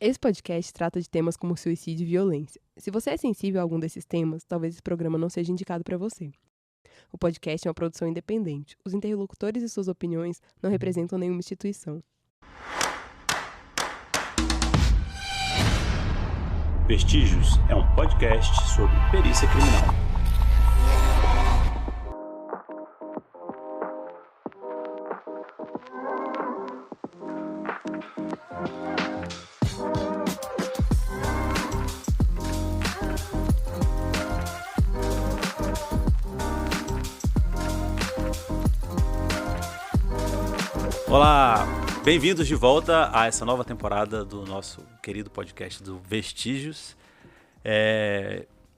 Esse podcast trata de temas como suicídio e violência. Se você é sensível a algum desses temas, talvez esse programa não seja indicado para você. O podcast é uma produção independente. Os interlocutores e suas opiniões não representam nenhuma instituição. Vestígios é um podcast sobre perícia criminal. Olá, bem-vindos de volta a essa nova temporada do nosso querido podcast do Vestígios.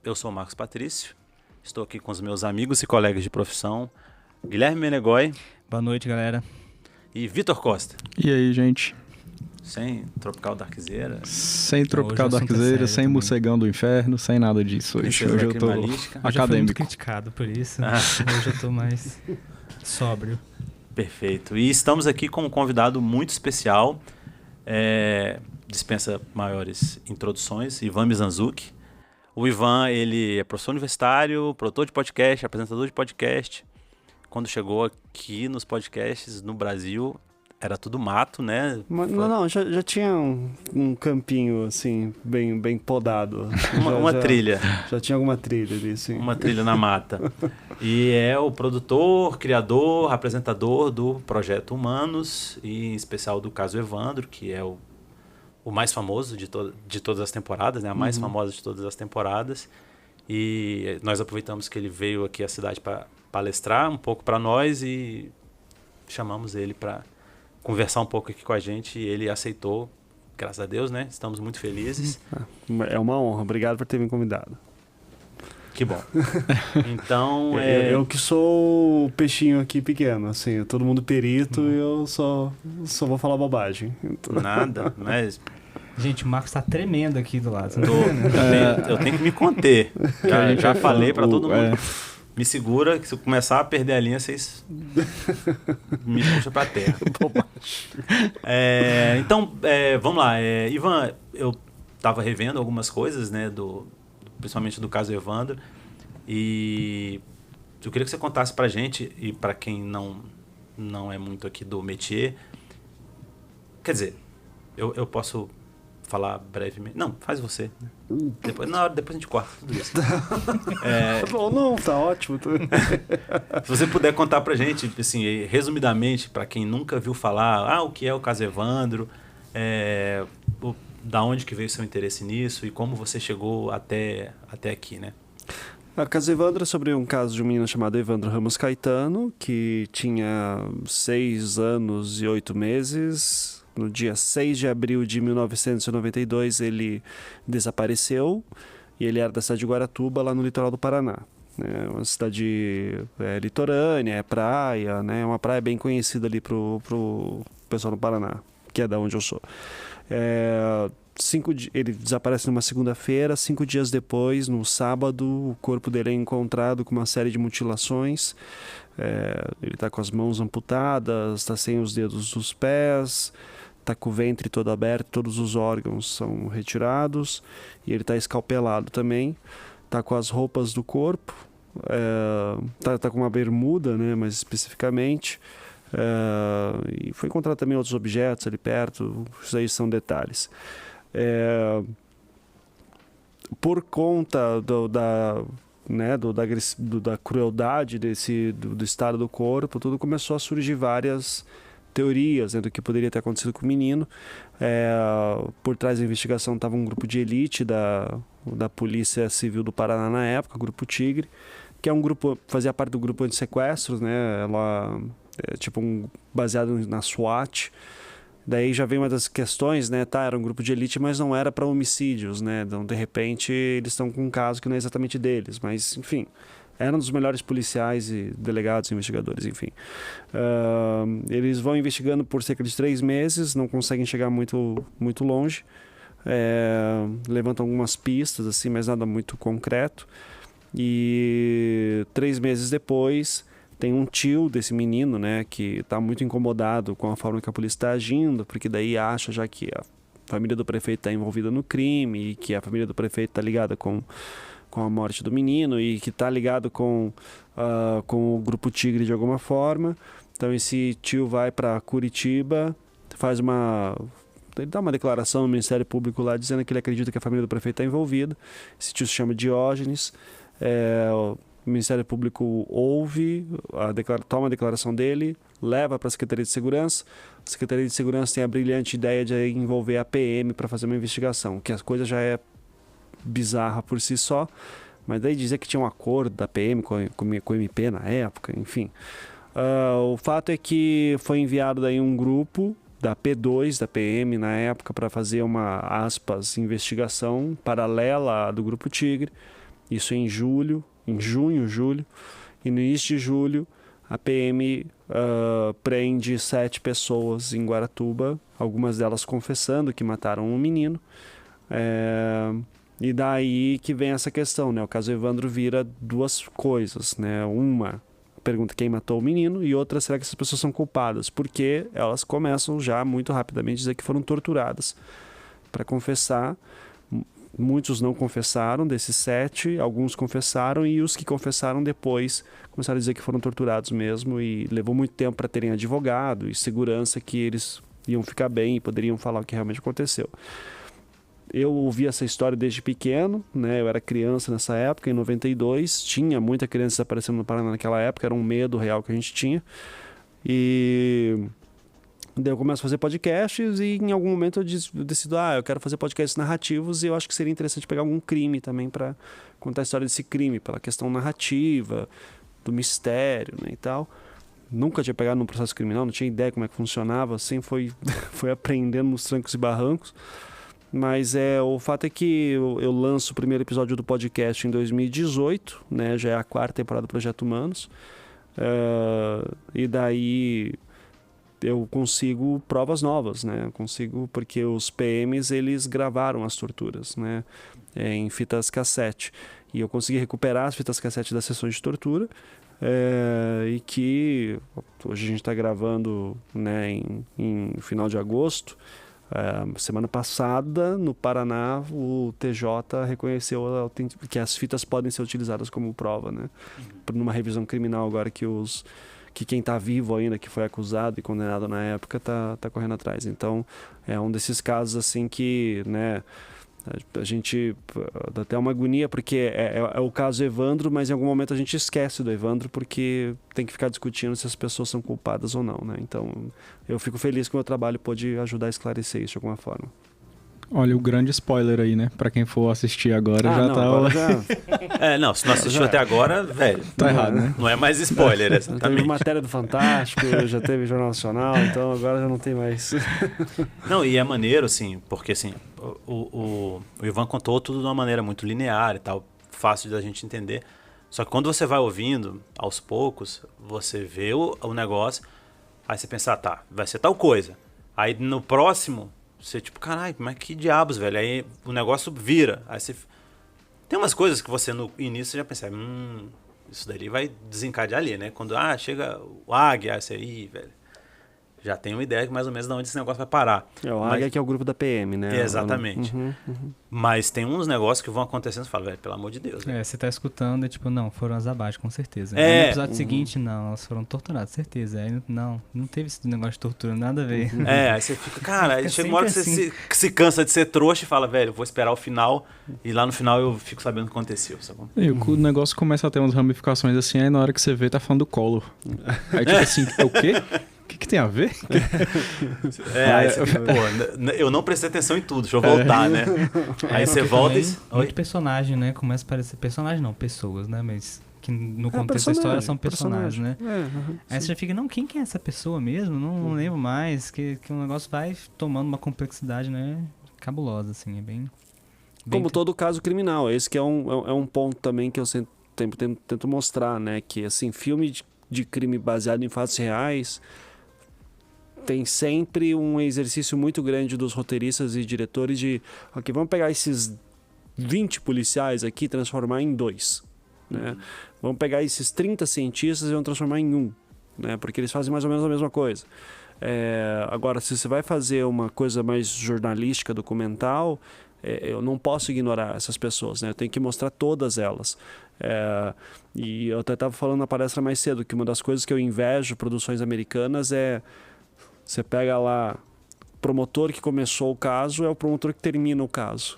Eu sou o Marcos Patrício, estou aqui com os meus amigos e colegas de profissão, Guilherme Menegói. Boa noite, galera. E Vitor Costa. E aí, gente? Sem Tropical Darkzeira. Sem Tropical Hoje o assunto é Darkzeira, sério sem também. Morcegão do Inferno, sem nada disso. Hoje eu tô Eu já fui muito acadêmico. criticado por isso. Hoje eu tô mais sóbrio. Perfeito. E estamos aqui com um convidado muito especial, dispensa maiores introduções, Ivan Mizanzuki. O Ivan, ele é professor universitário, produtor de podcast, apresentador de podcast. Quando chegou aqui nos podcasts no Brasil, era tudo mato, né? Já tinha um campinho, assim, bem podado. Uma trilha. Já tinha alguma trilha ali, sim. Uma trilha na mata. E é o produtor, criador, apresentador do Projeto Humanos, e em especial do caso Evandro, que é o mais famoso de todas as temporadas, né? A mais famosa de todas as temporadas. E nós aproveitamos que ele veio aqui à cidade para palestrar um pouco para nós e chamamos ele para conversar um pouco aqui com a gente, e ele aceitou, graças a Deus, né? Estamos muito felizes. É uma honra, obrigado por ter me convidado. Que bom. Então, Eu que sou o peixinho aqui pequeno, assim, todo mundo perito e eu só vou falar bobagem. Então... Nada, mas... Gente, o Marcos tá tremendo aqui do lado. Eu tenho que me conter. Já falei para todo mundo. Me segura, que se eu começar a perder a linha, vocês me puxam pra terra. Então, vamos lá. Ivan, eu estava revendo algumas coisas, né, principalmente do caso Evandro, e eu queria que você contasse pra gente, e para quem não é muito aqui do métier, quer dizer, eu posso falar brevemente. Não, faz você. Depois a gente corta tudo isso. Não, tá ótimo. Se você puder contar pra gente, assim, resumidamente, para quem nunca viu falar, o que é o caso Evandro, da onde que veio o seu interesse nisso e como você chegou até aqui, né? A Caso Evandro é sobre um caso de um menino chamado Evandro Ramos Caetano, que tinha 6 anos e 8 meses. No dia 6 de abril de 1992, ele desapareceu, e ele era da cidade de Guaratuba, lá no litoral do Paraná. É uma cidade litorânea, é praia, né? É uma praia bem conhecida ali pro pessoal do Paraná, que é da onde eu sou. Ele desaparece numa segunda-feira. 5 dias depois, no sábado, o corpo dele é encontrado com uma série de mutilações. Ele está com as mãos amputadas, está sem os dedos dos pés, está com o ventre todo aberto, todos os órgãos são retirados, e ele está escalpelado também, está com as roupas do corpo, tá com uma bermuda, né, mais especificamente, e foi encontrado também outros objetos ali perto. Isso aí são detalhes. Por conta da crueldade do estado do corpo, tudo começou a surgir várias teorias, né, do que poderia ter acontecido com o menino. Por trás da investigação estava um grupo de elite da Polícia Civil do Paraná na época, o Grupo Tigre, que é um grupo, fazia parte do grupo anti-sequestros, né? Ela baseado na SWAT. Daí já vem uma das questões, né? Era um grupo de elite, mas não era para homicídios, né? Então, de repente, eles estão com um caso que não é exatamente deles, mas, enfim, eram dos melhores policiais e delegados, investigadores, enfim. Eles vão investigando por cerca de 3 meses, não conseguem chegar muito, muito longe, levantam algumas pistas, assim, mas nada muito concreto. E 3 meses depois, tem um tio desse menino, né, que está muito incomodado com a forma que a polícia está agindo, porque daí acha já que família do prefeito está envolvida no crime, e que a família do prefeito está ligada com a morte do menino e que está ligado com o Grupo Tigre de alguma forma. Então esse tio vai para Curitiba, ele dá uma declaração no Ministério Público lá dizendo que ele acredita que a família do prefeito está envolvida. Esse tio se chama Diógenes. O Ministério Público ouve, toma a declaração dele, leva para a Secretaria de Segurança. A Secretaria de Segurança tem a brilhante ideia de envolver a PM para fazer uma investigação, que as coisas já é bizarra por si só, mas daí dizer que tinha um acordo da PM com o MP na época, enfim. O fato é que foi enviado daí um grupo da P2, da PM na época, para fazer uma, aspas, investigação paralela à do Grupo Tigre, isso em junho, julho, e no início de julho a PM prende 7 pessoas em Guaratuba, algumas delas confessando que mataram um menino. E daí que vem essa questão, né? O caso Evandro vira duas coisas, né? Uma pergunta quem matou o menino e outra, será que essas pessoas são culpadas? Porque elas começam já muito rapidamente a dizer que foram torturadas para confessar. Muitos não confessaram, desses 7, alguns confessaram, e os que confessaram depois começaram a dizer que foram torturados mesmo, e levou muito tempo para terem advogado e segurança que eles iam ficar bem e poderiam falar o que realmente aconteceu. Eu ouvi essa história desde pequeno, né? Eu era criança nessa época, em 92, tinha muita criança desaparecendo no Paraná naquela época, era um medo real que a gente tinha. E daí eu começo a fazer podcasts e em algum momento eu decido, eu quero fazer podcasts narrativos, e eu acho que seria interessante pegar algum crime também para contar a história desse crime, pela questão narrativa, do mistério, né, e tal. Nunca tinha pegado num processo criminal, não tinha ideia como é que funcionava, assim, foi aprendendo nos trancos e barrancos. Mas o fato é que eu lanço o primeiro episódio do podcast em 2018, né? Já é a 4ª temporada do Projeto Humanos. E daí eu consigo provas novas, né? Porque os PMs, eles gravaram as torturas, né? Em fitas cassete. E eu consegui recuperar as fitas cassete das sessões de tortura. E que hoje a gente está gravando, né, em final de agosto. Semana passada, no Paraná, o TJ reconheceu que as fitas podem ser utilizadas como prova, né? Numa revisão criminal agora que quem está vivo ainda, que foi acusado e condenado na época, tá correndo atrás. Então, é um desses casos assim que, né, a gente dá até uma agonia, porque é o caso Evandro, mas em algum momento a gente esquece do Evandro, porque tem que ficar discutindo se as pessoas são culpadas ou não, né? Então, eu fico feliz que o meu trabalho pôde ajudar a esclarecer isso de alguma forma. Olha, o grande spoiler aí, né? Pra quem for assistir agora, Não, se não assistiu até agora, velho, tá errado, né? Não é mais spoiler, exatamente. Teve matéria do Fantástico, já teve Jornal Nacional, então agora já não tem mais. Não, e é maneiro, assim, porque assim, o Ivan contou tudo de uma maneira muito linear e tal, fácil da gente entender. Só que quando você vai ouvindo, aos poucos, você vê o negócio, aí você pensa, tá, vai ser tal coisa. Aí no próximo, você tipo, caralho, mas que diabos, velho? Aí o negócio vira. Aí você... Tem umas coisas que você no início você já pensa, isso dali vai desencadear ali, né? Quando chega o Águia, você aí, velho, já tem uma ideia que mais ou menos de onde esse negócio vai parar. O Águia que é o grupo da PM, né? Exatamente. Mas tem uns negócios que vão acontecendo e você fala, velho, pelo amor de Deus. Velho. Você tá escutando e tipo, não, foram as abaixo, com certeza. Aí no episódio seguinte, não, elas foram torturadas, certeza. Aí não teve esse negócio de tortura, nada a ver. Aí você fica, cara, aí chega uma hora que você se cansa de ser trouxa e fala, velho, vou esperar o final, e lá no final eu fico sabendo o que aconteceu, sabe? E o negócio começa a ter umas ramificações assim, aí na hora que você vê, tá falando do Collor. Aí tipo assim, é o quê? O que tem a ver? Aí você fica, pô, eu não prestei atenção em tudo, deixa eu voltar, né? Aí você volta e... Muito personagem, né? Começa a parecer... Personagem não, pessoas, né? Mas que no contexto da história são personagens, né? Aí você já fica, quem que é essa pessoa mesmo? Não lembro mais. Que o negócio vai tomando uma complexidade, né? Cabulosa, assim, é bem... Como todo caso criminal. Esse que é um ponto também que eu sempre tento mostrar, né? Que, assim, filme de crime baseado em fatos reais... tem sempre um exercício muito grande dos roteiristas e diretores de, ok, vamos pegar esses 20 policiais aqui e transformar em 2, né? Vamos pegar esses 30 cientistas e vamos transformar em 1, né? Porque eles fazem mais ou menos a mesma coisa. Agora, se você vai fazer uma coisa mais jornalística, documental, eu não posso ignorar essas pessoas, né? Eu tenho que mostrar todas elas. E eu até estava falando na palestra mais cedo que uma das coisas que eu invejo produções americanas é você pega lá o promotor que começou o caso é o promotor que termina o caso.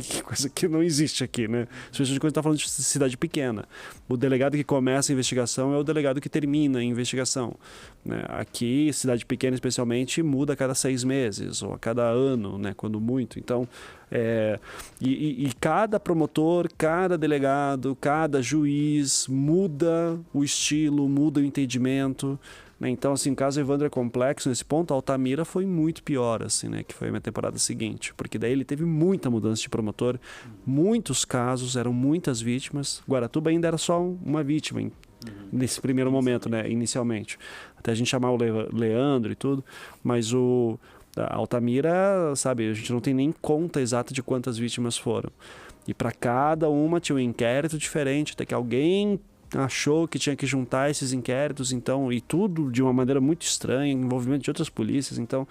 Que coisa que não existe aqui, né? Especialmente quando a gente está falando de cidade pequena. O delegado que começa a investigação é o delegado que termina a investigação, né? Aqui, cidade pequena especialmente, muda a cada 6 meses ou a cada ano, né? Quando muito. Então, e cada promotor, cada delegado, cada juiz muda o estilo, muda o entendimento. Então, assim, o caso Evandro é complexo nesse ponto. A Altamira foi muito pior, assim, né? Que foi a minha temporada seguinte. Porque daí ele teve muita mudança de promotor. Muitos casos, eram muitas vítimas. Guaratuba ainda era só uma vítima nesse primeiro momento, né? Inicialmente. Até a gente chamar o Leandro e tudo. Mas a Altamira, sabe? A gente não tem nem conta exata de quantas vítimas foram. E para cada uma tinha um inquérito diferente. Até que alguém achou que tinha que juntar esses inquéritos, então, e tudo de uma maneira muito estranha, envolvimento de outras polícias. Então,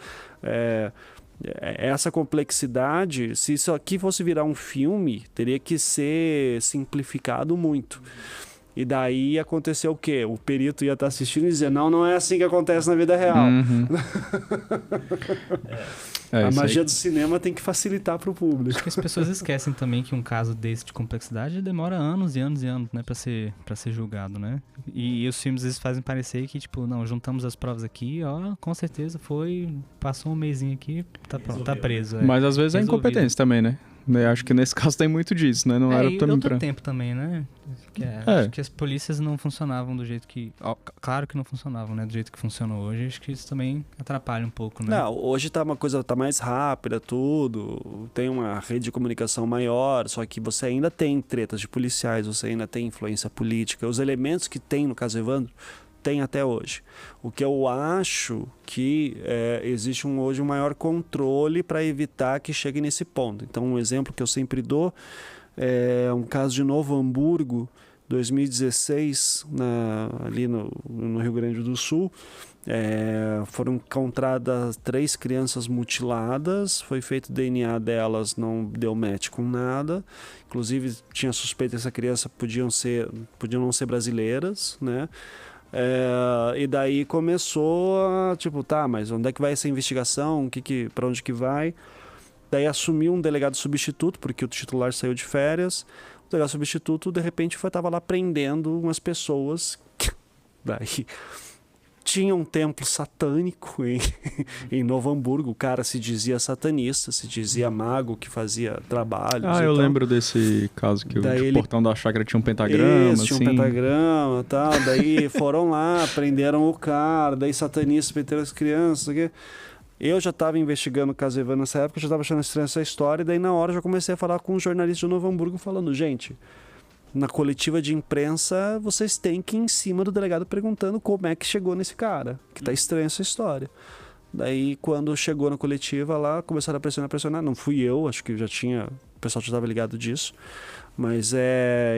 essa complexidade, se isso aqui fosse virar um filme, teria que ser simplificado muito. E daí aconteceu o quê? O perito ia estar assistindo e dizer, não é assim que acontece na vida real. A magia do cinema tem que facilitar para o público. Acho que as pessoas esquecem também que um caso desse de complexidade demora anos e anos e anos, né, para ser julgado, né? E os filmes eles fazem parecer que, tipo, não, juntamos as provas aqui, com certeza passou um mesinho aqui, tá preso. Mas às vezes é incompetência também, né? Eu acho que nesse caso tem muito disso, né? Não era e outro tempo também, né? Acho que as polícias não funcionavam do jeito que... Claro que não funcionavam, né? Do jeito que funcionam hoje. Acho que isso também atrapalha um pouco, né? Não, hoje uma coisa tá mais rápida, tudo. Tem uma rede de comunicação maior, só que você ainda tem tretas de policiais, você ainda tem influência política. Os elementos que tem no caso Evandro, tem até hoje. O que eu acho que existe hoje um maior controle para evitar que chegue nesse ponto. Então, um exemplo que eu sempre dou é um caso de Novo Hamburgo, 2016, ali no Rio Grande do Sul. Foram encontradas 3 crianças mutiladas, foi feito DNA delas, não deu match com nada. Inclusive, tinha suspeita que essa criança podiam não ser brasileiras, né? E daí começou a, mas onde é que vai essa investigação? Para onde que vai? Daí assumiu um delegado substituto, porque o titular saiu de férias. O delegado substituto, de repente, estava lá prendendo umas pessoas. Daí tinha um templo satânico em Novo Hamburgo. O cara se dizia satanista, se dizia mago que fazia trabalhos. Eu lembro desse caso que o portão da chácara tinha um pentagrama. Tinha um pentagrama e tal. Daí foram lá, prenderam o cara. Daí satanistas prenderam as crianças. Aqui. Eu já estava investigando o caso Evandro nessa época, já estava achando estranha essa história. E daí na hora eu já comecei a falar com um jornalista de Novo Hamburgo falando, gente... Na coletiva de imprensa, vocês têm que ir em cima do delegado perguntando como é que chegou nesse cara, que tá estranha essa história. Daí, quando chegou na coletiva lá, começaram a pressionar. Não fui eu, acho que o pessoal já estava ligado disso. Mas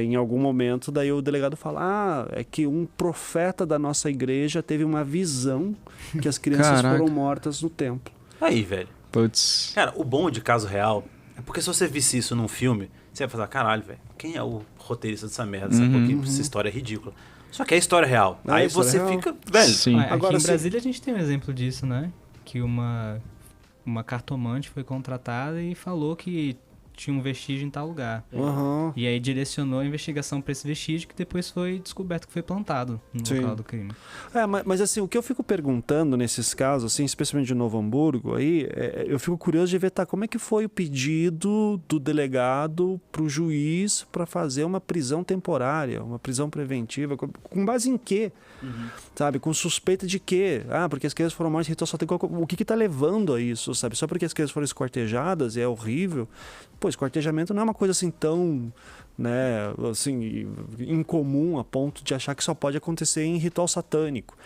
em algum momento, daí o delegado fala, é que um profeta da nossa igreja teve uma visão que as crianças foram mortas no templo. Aí, velho. Putz. Cara, o bom de caso real é porque se você visse isso num filme, você vai falar, caralho, velho, quem é o roteirista dessa merda? Essa história é ridícula. Só que é história real. Aí você fica, velho. Sim. Aqui em Brasília a gente tem um exemplo disso, né? Que uma cartomante foi contratada e falou que tinha um vestígio em tal lugar. E aí direcionou a investigação para esse vestígio que depois foi descoberto que foi plantado no local do crime. Mas assim, o que eu fico perguntando nesses casos, assim, especialmente de Novo Hamburgo, aí, eu fico curioso de ver como é que foi o pedido do delegado para o juiz para fazer uma prisão temporária, uma prisão preventiva, com base em quê? Sabe, com suspeita de quê? Porque as crianças foram mortas em ritual satânico. O que está levando a isso, sabe? Só porque as crianças foram esquartejadas e é horrível. Pô, esquartejamento não é uma coisa assim tão, né, assim, incomum a ponto de achar que só pode acontecer em ritual satânico.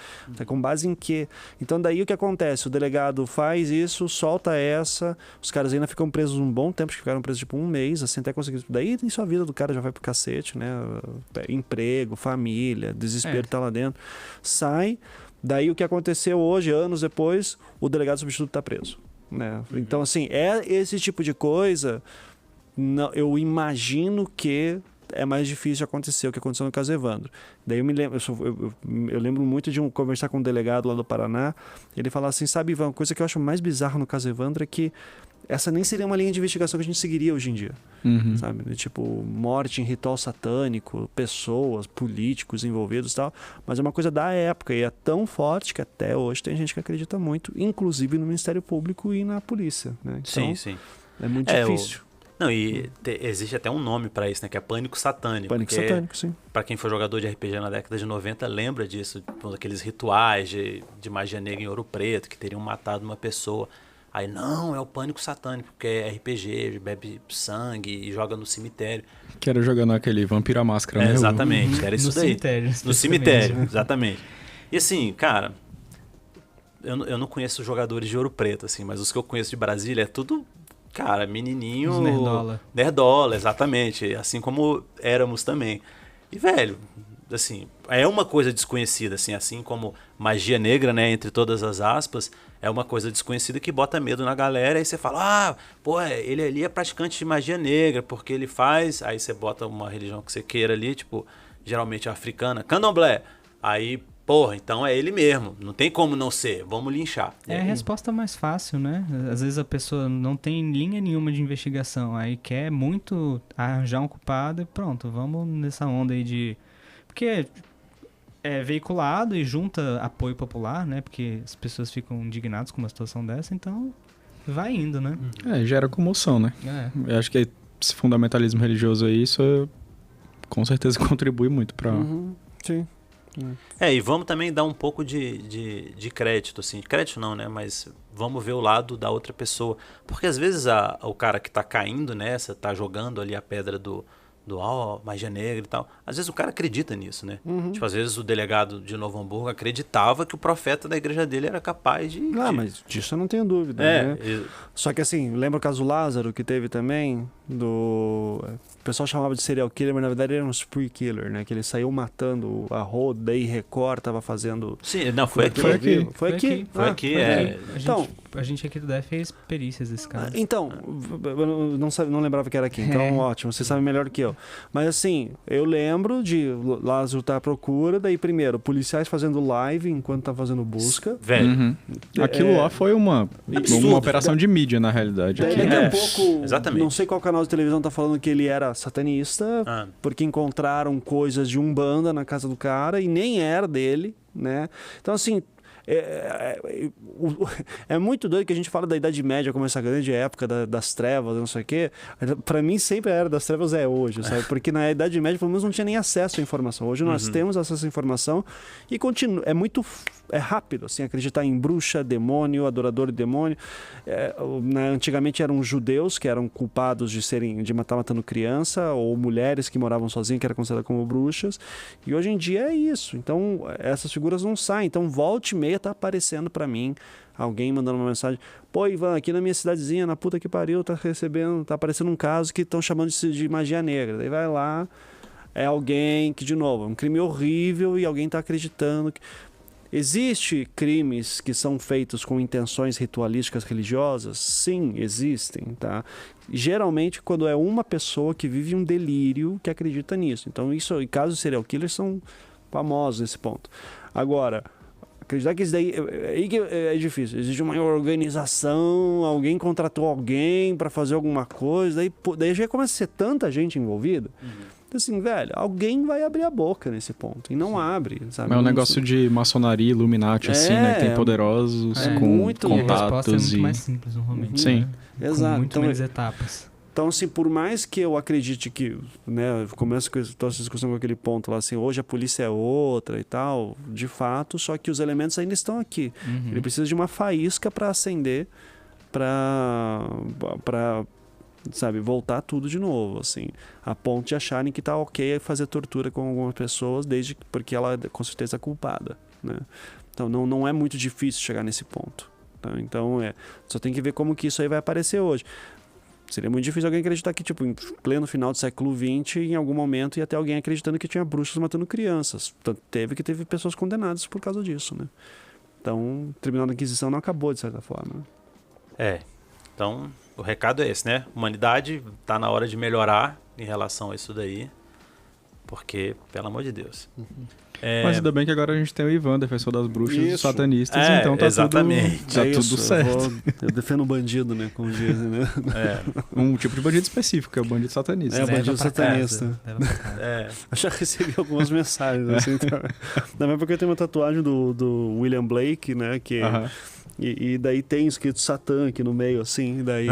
Com base em quê? Então daí o que acontece? O delegado faz isso, solta os caras ainda ficam presos um bom tempo, que ficaram presos tipo 1 mês, assim, até conseguir. Daí a vida do cara já vai pro cacete, né? Emprego, família, desespero tá lá dentro. Sai. Daí o que aconteceu hoje, anos depois, o delegado substituto está preso. Né? Então, assim, esse tipo de coisa, eu imagino que é mais difícil de acontecer o que aconteceu no caso Evandro. Daí eu lembro muito de conversar com um delegado lá do Paraná, ele falar assim, sabe, Ivan, a coisa que eu acho mais bizarra no caso Evandro é que essa nem seria uma linha de investigação que a gente seguiria hoje em dia. Sabe? Tipo, morte em ritual satânico, pessoas, políticos envolvidos e tal. Mas é uma coisa da época e é tão forte que até hoje tem gente que acredita muito, inclusive no Ministério Público e na polícia. Né? Então, sim. É muito difícil. Não, e existe até um nome pra isso, né? Que é pânico satânico. Pânico satânico, sim. Pra quem for jogador de RPG na década de 90, lembra disso. Aqueles rituais de magia negra em Ouro Preto, que teriam matado uma pessoa. Aí, não, é o pânico satânico, porque é RPG, bebe sangue e joga no cemitério. Que era jogando aquele Vampira Máscara, né? Exatamente, era isso daí. No cemitério, exatamente. E assim, cara, eu não conheço jogadores de Ouro Preto, assim, mas os que eu conheço de Brasília é tudo, cara, menininho... Os nerdola. Nerdola, exatamente, assim como éramos também. E, velho, assim, é uma coisa desconhecida, assim como magia negra, né, entre todas as aspas, é uma coisa desconhecida que bota medo na galera, e você fala, ele ali é praticante de magia negra, porque ele faz, aí você bota uma religião que você queira ali, tipo, geralmente africana, candomblé, aí, então é ele mesmo, não tem como não ser, vamos linchar. É a resposta mais fácil, né? Às vezes a pessoa não tem linha nenhuma de investigação, aí quer muito arranjar um culpado e pronto, vamos nessa onda aí de... Porque é veiculado e junta apoio popular, né? Porque as pessoas ficam indignadas com uma situação dessa, então vai indo, né? Gera comoção, né? Eu acho que esse fundamentalismo religioso aí, isso com certeza contribui muito para... Sim. E vamos também dar um pouco de crédito, assim. Crédito não, né? Mas vamos ver o lado da outra pessoa. Porque às vezes o cara que tá caindo nessa, tá jogando ali a pedra do magia negra e tal. Às vezes o cara acredita nisso, né? Tipo, às vezes o delegado de Novo Hamburgo acreditava que o profeta da igreja dele era capaz de... mas disso eu não tenho dúvida, né? Só que assim, lembra o caso Lázaro que teve também? O pessoal chamava de serial killer, mas na verdade era um spree killer, né? Que ele saiu matando a roda e Record tava fazendo... Sim, não, foi aqui. Foi aqui. Então, a gente aqui do DF fez perícias desse caso. Então, eu não lembrava que era aqui, então ótimo, você sabe melhor do que eu. Mas assim, eu lembro de Lázaro estar à procura, daí primeiro, policiais fazendo live enquanto tá fazendo busca. Velho. Aquilo lá foi uma operação de mídia, na realidade. Daqui a pouco, exatamente. Não sei qual canal de televisão tá falando que ele era satanista, porque encontraram coisas de Umbanda na casa do cara e nem era dele, né? Então assim... É muito doido que a gente fala da Idade Média como essa grande época das trevas, não sei o quê. Pra mim sempre a Era das Trevas é hoje, sabe? Porque na Idade Média pelo menos não tinha nem acesso à informação. Hoje nós temos acesso à informação e continua. É rápido, assim, acreditar em bruxa, demônio, adorador de demônio. Antigamente eram judeus que eram culpados de matar matando criança, ou mulheres que moravam sozinhas que eram consideradas como bruxas. E hoje em dia é isso. Então essas figuras não saem. Então volte e meia tá aparecendo pra mim alguém mandando uma mensagem, pô, Ivan, aqui na minha cidadezinha, na puta que pariu, tá aparecendo um caso que estão chamando de magia negra. Daí vai lá, é alguém que, de novo, é um crime horrível e alguém tá acreditando que... Existe crimes que são feitos com intenções ritualísticas religiosas? Sim, existem, tá? Geralmente quando é uma pessoa que vive um delírio que acredita nisso. Então isso, em casos de serial killers, são famosos nesse ponto. Agora, acreditar que isso daí é difícil. Existe uma organização, alguém contratou alguém para fazer alguma coisa, daí já começa a ser tanta gente envolvida. Então, assim, velho, alguém vai abrir a boca nesse ponto. E não abre, sabe? É um negócio de maçonaria, Illuminati, assim, né? Que tem poderosos com contatos. A resposta é muito mais simples, normalmente. Sim. Né? Exato. Com muito menos etapas. Então, assim, por mais que eu acredite que, né, eu começo toda essa discussão com aquele ponto lá, assim, hoje a polícia é outra e tal, de fato, só que os elementos ainda estão aqui. Ele precisa de uma faísca para acender, para sabe, voltar tudo de novo, assim, a ponto de acharem que tá ok fazer tortura com algumas pessoas, porque ela com certeza é culpada, né? Então, não é muito difícil chegar nesse ponto. Tá? Então, só tem que ver como que isso aí vai aparecer hoje. Seria muito difícil alguém acreditar que, tipo, em pleno final do século XX, em algum momento ia ter alguém acreditando que tinha bruxas matando crianças. Portanto, teve pessoas condenadas por causa disso, né? Então, o Tribunal da Inquisição não acabou, de certa forma. Então, o recado é esse, né? Humanidade tá na hora de melhorar em relação a isso daí, porque, pelo amor de Deus. Mas ainda bem que agora a gente tem o Ivan, defensor das bruxas e dos satanistas, então tá exatamente. tudo certo. Eu defendo o bandido, né? Como dizem, né? Um tipo de bandido específico, que é o bandido satanista. É, o bandido satanista. Eu já recebi algumas mensagens, assim, também porque eu tenho uma tatuagem do William Blake, né? Que, e daí tem escrito Satã aqui no meio, assim, daí...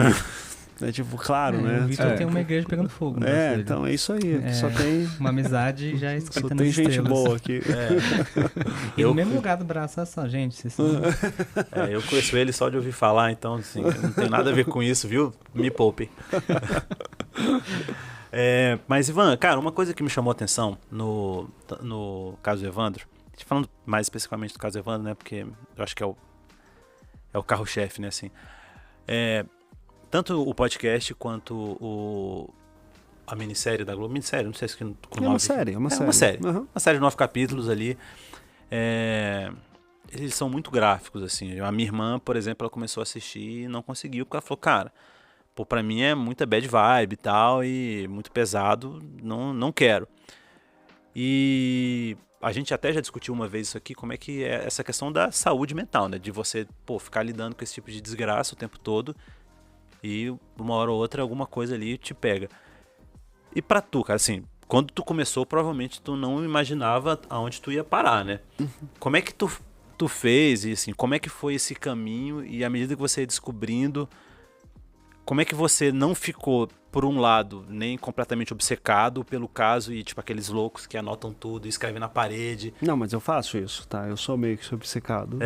É tipo, claro, né? O Vitor tem uma igreja pegando fogo. Né, então é isso aí. Só tem... Uma amizade já escrita só nas tem gente estrelas. boa aqui. E no mesmo lugar do braço, só, gente. Vocês são... eu conheço ele só de ouvir falar, então assim, não tem nada a ver com isso, viu? Me poupe. Mas, Ivan, cara, uma coisa que me chamou a atenção no caso Evandro, falando mais especificamente do caso Evandro, né? Porque eu acho que é o carro-chefe, né? Assim, tanto o podcast quanto a minissérie da Globo. Minissérie, não sei se com é uma série. Uma série de 9 capítulos ali. Eles são muito gráficos, assim. A minha irmã, por exemplo, ela começou a assistir e não conseguiu, porque ela falou, cara, pra mim é muita bad vibe e tal, e muito pesado, não quero. E a gente até já discutiu uma vez isso aqui, como é que é essa questão da saúde mental, né? De você, ficar lidando com esse tipo de desgraça o tempo todo, e uma hora ou outra alguma coisa ali te pega. E pra tu, cara, assim, quando tu começou, provavelmente tu não imaginava aonde tu ia parar, né? Como é que tu fez, e assim, como é que foi esse caminho, e à medida que você ia descobrindo, como é que você não ficou, por um lado, nem completamente obcecado pelo caso e, tipo, aqueles loucos que anotam tudo e escrevem na parede? Não, mas eu faço isso, tá? Eu sou meio que obcecado.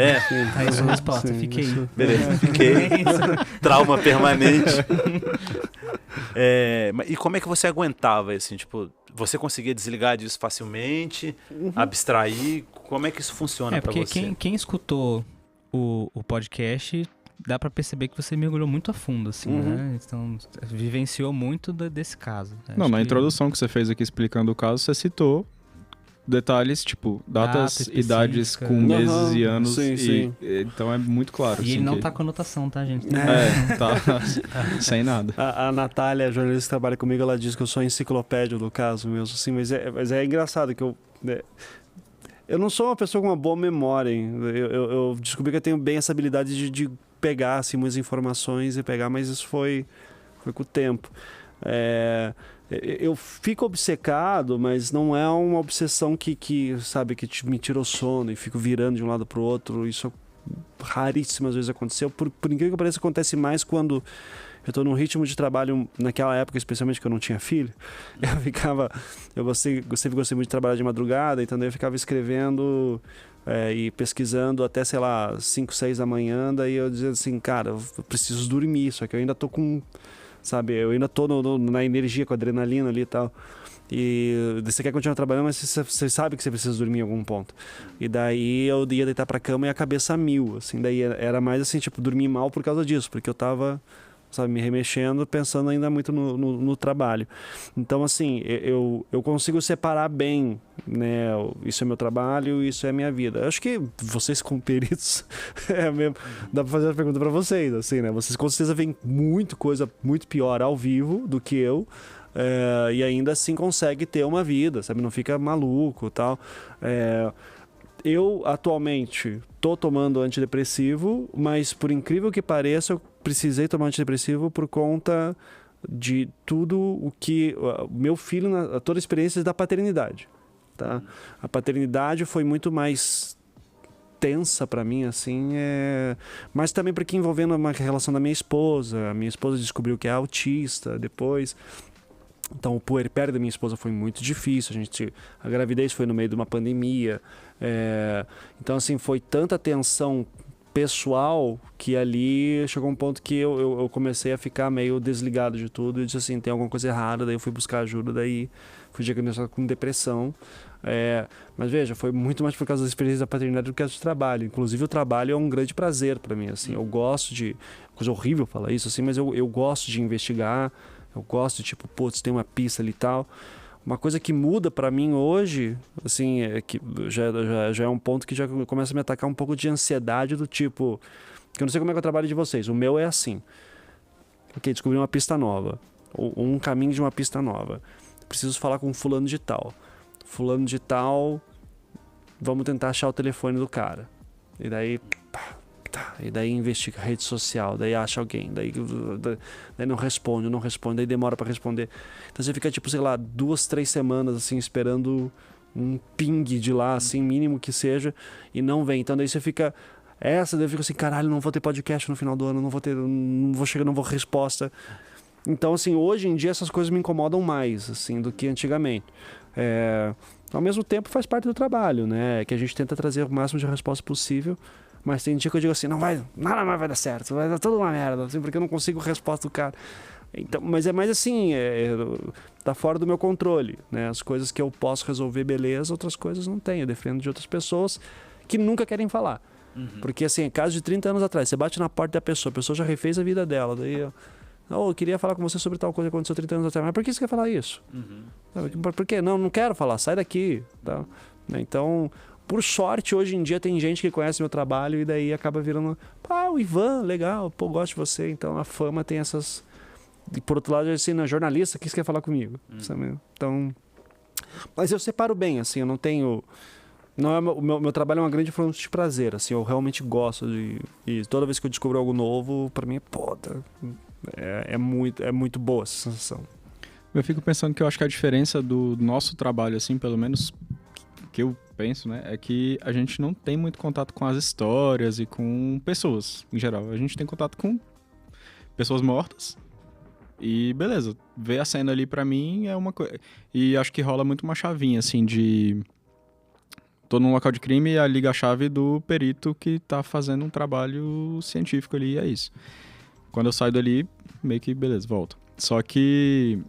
Aí a sua resposta, fiquei. Beleza, fiquei. Trauma permanente. E como é que você aguentava, assim, tipo, você conseguia desligar disso facilmente, abstrair? Como é que isso funciona pra você? Porque quem escutou o podcast... Dá pra perceber que você mergulhou muito a fundo, assim, né? Então, vivenciou muito desse caso. Não, na introdução que você fez aqui explicando o caso, você citou detalhes, tipo, datas, idades com meses e anos. Sim. Então é muito claro. E assim, ele não tá com anotação, tá, gente? Tá sem nada. A Natália, a jornalista que trabalha comigo, ela diz que eu sou a enciclopédia do caso mesmo, assim, mas é engraçado que eu não sou uma pessoa com uma boa memória, hein? Eu descobri que eu tenho bem essa habilidade de pegar assim, muitas informações mas isso foi com o tempo. Eu fico obcecado, mas não é uma obsessão que sabe, que me tira o sono e fico virando de um lado para o outro. Isso raríssimas vezes aconteceu. Por incrível que pareça, acontece mais quando eu estou num ritmo de trabalho, naquela época, especialmente que eu não tinha filho. Eu sempre gostei muito de trabalhar de madrugada, então daí eu ficava escrevendo e pesquisando até, sei lá, 5, 6 da manhã. Daí eu dizia assim, cara, eu preciso dormir, só que eu ainda tô com, sabe, eu ainda tô na energia, com adrenalina ali e tal. E você quer continuar trabalhando, mas você sabe que você precisa dormir em algum ponto. E daí eu ia deitar pra cama e a cabeça a mil, assim. Daí era mais assim, tipo, dormir mal por causa disso, porque eu tava, sabe, me remexendo, pensando ainda muito no trabalho. Então, assim, eu consigo separar bem, né? Isso é meu trabalho, isso é minha vida. Eu acho que vocês, como peritos, mesmo, dá pra fazer uma pergunta pra vocês, assim, né? Vocês com certeza veem coisa muito pior ao vivo do que eu. E ainda assim consegue ter uma vida, sabe? Não fica maluco e tal. Eu, atualmente, tô tomando antidepressivo, mas por incrível que pareça, eu precisei tomar antidepressivo por conta de tudo o que... meu filho, toda a experiência da paternidade, tá? A paternidade foi muito mais tensa pra mim, assim, mas também porque envolvendo uma relação da minha esposa. A minha esposa descobriu que é autista depois... Então, o puerpério da minha esposa foi muito difícil. A gravidez foi no meio de uma pandemia. Então, assim, foi tanta tensão pessoal que ali chegou um ponto que eu comecei a ficar meio desligado de tudo e disse assim, tem alguma coisa errada, daí eu fui buscar ajuda, daí fui diagnosticado com depressão. Mas veja, foi muito mais por causa da experiência da paternidade do que do trabalho. Inclusive o trabalho é um grande prazer para mim, assim, eu gosto de, coisa horrível falar isso assim, mas eu gosto de investigar, eu gosto de tipo, putz, tem uma pista ali e tal. Uma coisa que muda para mim hoje, assim, é que já é um ponto que já começa a me atacar um pouco de ansiedade do tipo, que eu não sei como é que é o trabalho de vocês, o meu é assim, ok, descobri uma pista nova, ou um caminho de uma pista nova, preciso falar com fulano de tal, vamos tentar achar o telefone do cara, e daí investiga a rede social, daí acha alguém, daí não responde, daí demora para responder. Então você fica tipo, sei lá, 2-3 semanas assim, esperando um ping de lá, assim, mínimo que seja, e não vem. Então daí você fica, daí eu fico assim, caralho, não vou ter podcast no final do ano, não vou resposta. Então assim, hoje em dia essas coisas me incomodam mais, assim, do que antigamente. Ao mesmo tempo faz parte do trabalho, né, que a gente tenta trazer o máximo de resposta possível. Mas tem dia que eu digo assim, nada mais vai dar certo, vai dar tudo uma merda, assim, porque eu não consigo a resposta do cara. Então, mas é mais assim, tá fora do meu controle, né? As coisas que eu posso resolver, beleza, outras coisas não tenho. Eu defendo de outras pessoas que nunca querem falar. Porque assim, caso de 30 anos atrás, você bate na porta da pessoa, a pessoa já refez a vida dela, daí eu queria falar com você sobre tal coisa que aconteceu 30 anos atrás, mas por que você quer falar isso? Por quê? Não quero falar, sai daqui. Tá? Então... Por sorte, hoje em dia tem gente que conhece meu trabalho e daí acaba virando, o Ivan, legal, gosto de você. Então a fama tem essas... E por outro lado, assim, na jornalista, que você quer falar comigo? Sabe? Então... Mas eu separo bem, assim, eu não tenho... Não é o meu trabalho é uma grande fonte de prazer, assim, eu realmente gosto de... E toda vez que eu descubro algo novo, pra mim é muito boa essa sensação. Eu fico pensando que eu acho que a diferença do nosso trabalho, assim, pelo menos que eu penso, né, é que a gente não tem muito contato com as histórias e com pessoas, em geral. A gente tem contato com pessoas mortas e beleza, ver a cena ali pra mim é uma coisa. E acho que rola muito uma chavinha, assim, de... Tô num local de crime e a liga a chave do perito que tá fazendo um trabalho científico ali e é isso. Quando eu saio dali, meio que beleza, volta. Só que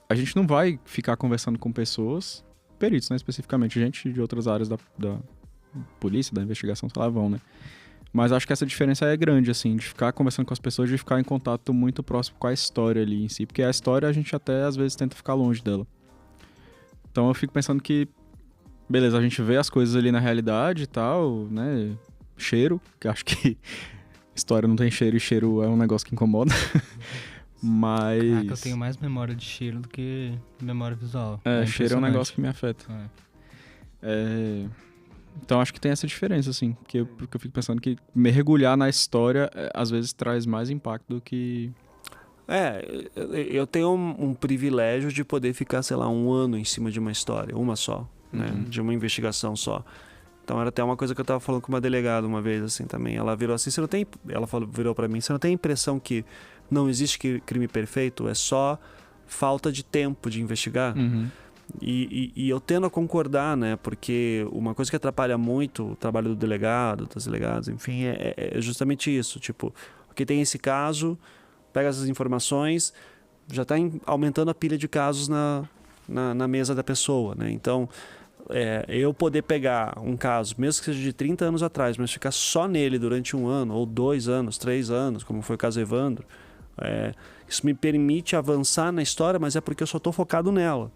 a gente não vai ficar conversando com pessoas... peritos, né, especificamente, gente de outras áreas da polícia, da investigação, sei lá, vão, né? Mas acho que essa diferença é grande, assim, de ficar conversando com as pessoas, de ficar em contato muito próximo com a história ali em si, porque a história a gente até, às vezes, tenta ficar longe dela. Então eu fico pensando que, beleza, a gente vê as coisas ali na realidade e tal, né, cheiro, que acho que história não tem cheiro e cheiro é um negócio que incomoda. Mas... Caraca, eu tenho mais memória de cheiro do que memória visual. Cheiro é um negócio que me afeta. Então acho que tem essa diferença, assim, porque eu fico pensando que mergulhar na história às vezes traz mais impacto do que... Eu tenho um privilégio de poder ficar, sei lá, 1 ano em cima de uma história, uma só, né? De uma investigação só. Então era até uma coisa que eu tava falando com uma delegada uma vez, assim, também. Ela virou assim, virou pra mim, você não tem a impressão que não existe crime perfeito, é só falta de tempo de investigar. E eu tendo a concordar, né? Porque uma coisa que atrapalha muito o trabalho do delegado, das delegadas, enfim, é justamente isso. Tipo, ok, tem esse caso, pega essas informações, já está aumentando a pilha de casos na mesa da pessoa, né? Então, eu poder pegar um caso, mesmo que seja de 30 anos atrás, mas ficar só nele durante 1 ano, ou 2 anos, 3 anos, como foi o caso Evandro, isso me permite avançar na história, mas é porque eu só estou focado nela.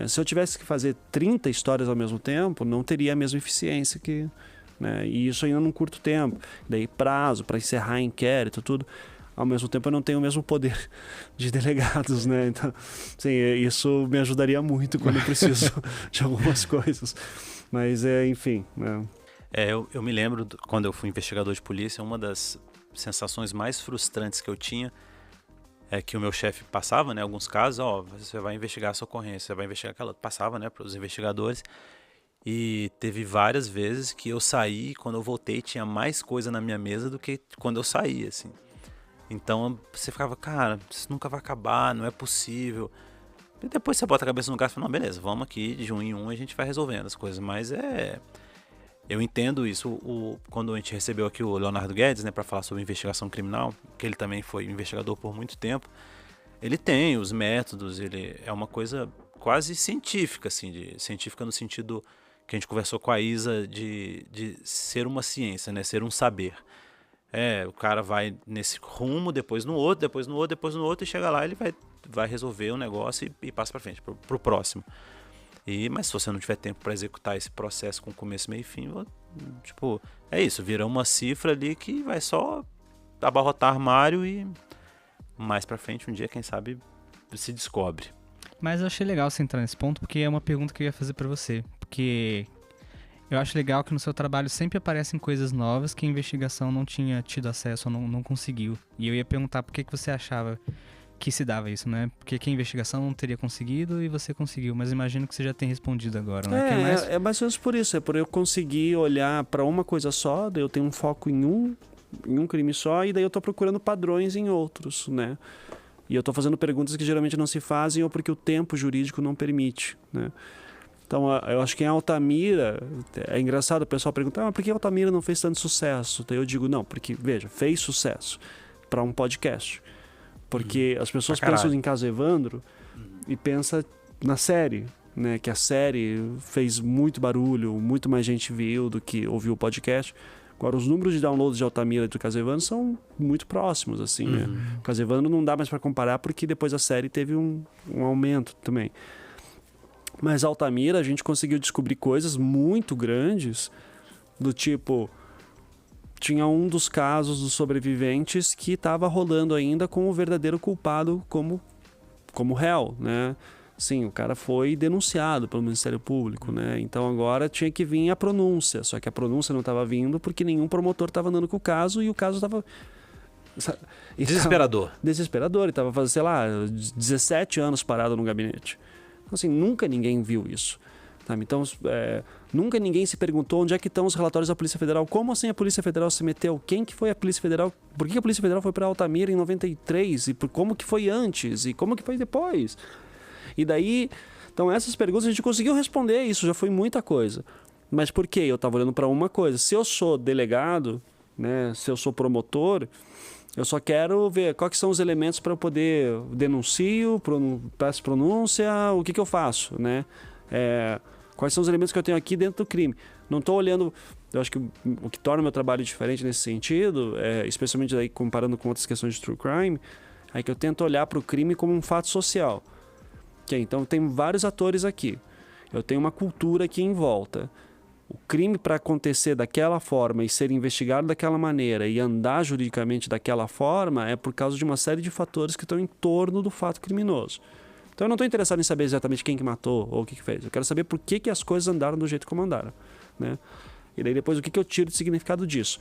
Se eu tivesse que fazer 30 histórias ao mesmo tempo, não teria a mesma eficiência que... Né? E isso ainda num curto tempo. Daí prazo para encerrar inquérito, tudo. Ao mesmo tempo eu não tenho o mesmo poder de delegados, né? Então, sim, isso me ajudaria muito quando eu preciso de algumas coisas. Mas, enfim... Né? Eu me lembro, quando eu fui investigador de polícia, uma das sensações mais frustrantes que eu tinha é que o meu chefe passava, né, alguns casos, você vai investigar essa ocorrência, você vai investigar aquela, passava, né, para os investigadores, e teve várias vezes que eu saí, quando eu voltei tinha mais coisa na minha mesa do que quando eu saí, assim. Então você ficava, cara, isso nunca vai acabar, não é possível. E depois você bota a cabeça no lugar e fala, não, beleza, vamos aqui, de 1 em 1 a gente vai resolvendo as coisas, mas Eu entendo isso. Quando a gente recebeu aqui o Leonardo Guedes, né, para falar sobre investigação criminal, que ele também foi investigador por muito tempo, ele tem os métodos, ele é uma coisa quase científica, assim, científica no sentido que a gente conversou com a Isa de ser uma ciência, né, ser um saber. O cara vai nesse rumo, depois no outro, depois no outro, depois no outro, e chega lá, ele vai resolver o negócio e passa para frente, pro próximo. Mas se você não tiver tempo para executar esse processo com começo, meio e fim, tipo, é isso, vira uma cifra ali que vai só abarrotar armário e mais para frente, um dia, quem sabe, se descobre. Mas eu achei legal você entrar nesse ponto, porque é uma pergunta que eu ia fazer para você. Porque eu acho legal que no seu trabalho sempre aparecem coisas novas que a investigação não tinha tido acesso ou não conseguiu. E eu ia perguntar por que você achava que se dava isso, né? Porque que a investigação não teria conseguido e você conseguiu, mas imagino que você já tenha respondido agora, né? É mais ou menos por isso, é por eu conseguir olhar para uma coisa só, daí eu tenho um foco em um crime só, e daí eu tô procurando padrões em outros, né? E eu tô fazendo perguntas que geralmente não se fazem ou porque o tempo jurídico não permite, né? Então, eu acho que em Altamira, é engraçado o pessoal perguntar, mas por que Altamira não fez tanto sucesso? Daí eu digo, não, porque, veja, fez sucesso para um podcast. Porque as pessoas pensam em Caso Evandro e pensam na série, né? Que a série fez muito barulho, muito mais gente viu do que ouviu o podcast. Agora, os números de downloads de Altamira e do Caso Evandro são muito próximos, assim, né? O Caso Evandro não dá mais para comparar porque depois a série teve um aumento também. Mas Altamira, a gente conseguiu descobrir coisas muito grandes, do tipo... Tinha um dos casos dos sobreviventes que estava rolando ainda com o verdadeiro culpado como réu, né? Sim, o cara foi denunciado pelo Ministério Público, né? Então agora tinha que vir a pronúncia, só que a pronúncia não estava vindo porque nenhum promotor estava andando com o caso e o caso estava... Desesperador. Desesperador, ele estava fazendo, sei lá, 17 anos parado no gabinete. Assim, nunca ninguém viu isso. Sabe? Então, nunca ninguém se perguntou onde é que estão os relatórios da Polícia Federal. Como assim a Polícia Federal se meteu? Quem que foi a Polícia Federal? Por que a Polícia Federal foi para Altamira em 93? E como que foi antes? E como que foi depois? E daí, então essas perguntas a gente conseguiu responder, isso já foi muita coisa. Mas por quê? Eu estava olhando para uma coisa. Se eu sou delegado, né, se eu sou promotor, eu só quero ver quais são os elementos para eu poder denuncio, peço pronúncia, o que eu faço, né? Quais são os elementos que eu tenho aqui dentro do crime. Não estou olhando... Eu acho que o que torna o meu trabalho diferente nesse sentido, especialmente daí comparando com outras questões de true crime, é que eu tento olhar para o crime como um fato social. Então tem vários atores aqui. Eu tenho uma cultura aqui em volta. O crime, para acontecer daquela forma e ser investigado daquela maneira e andar juridicamente daquela forma, é por causa de uma série de fatores que estão em torno do fato criminoso. Então eu não estou interessado em saber exatamente quem que matou ou o que fez. Eu quero saber por que as coisas andaram do jeito como andaram, né? E daí depois o que eu tiro de significado disso.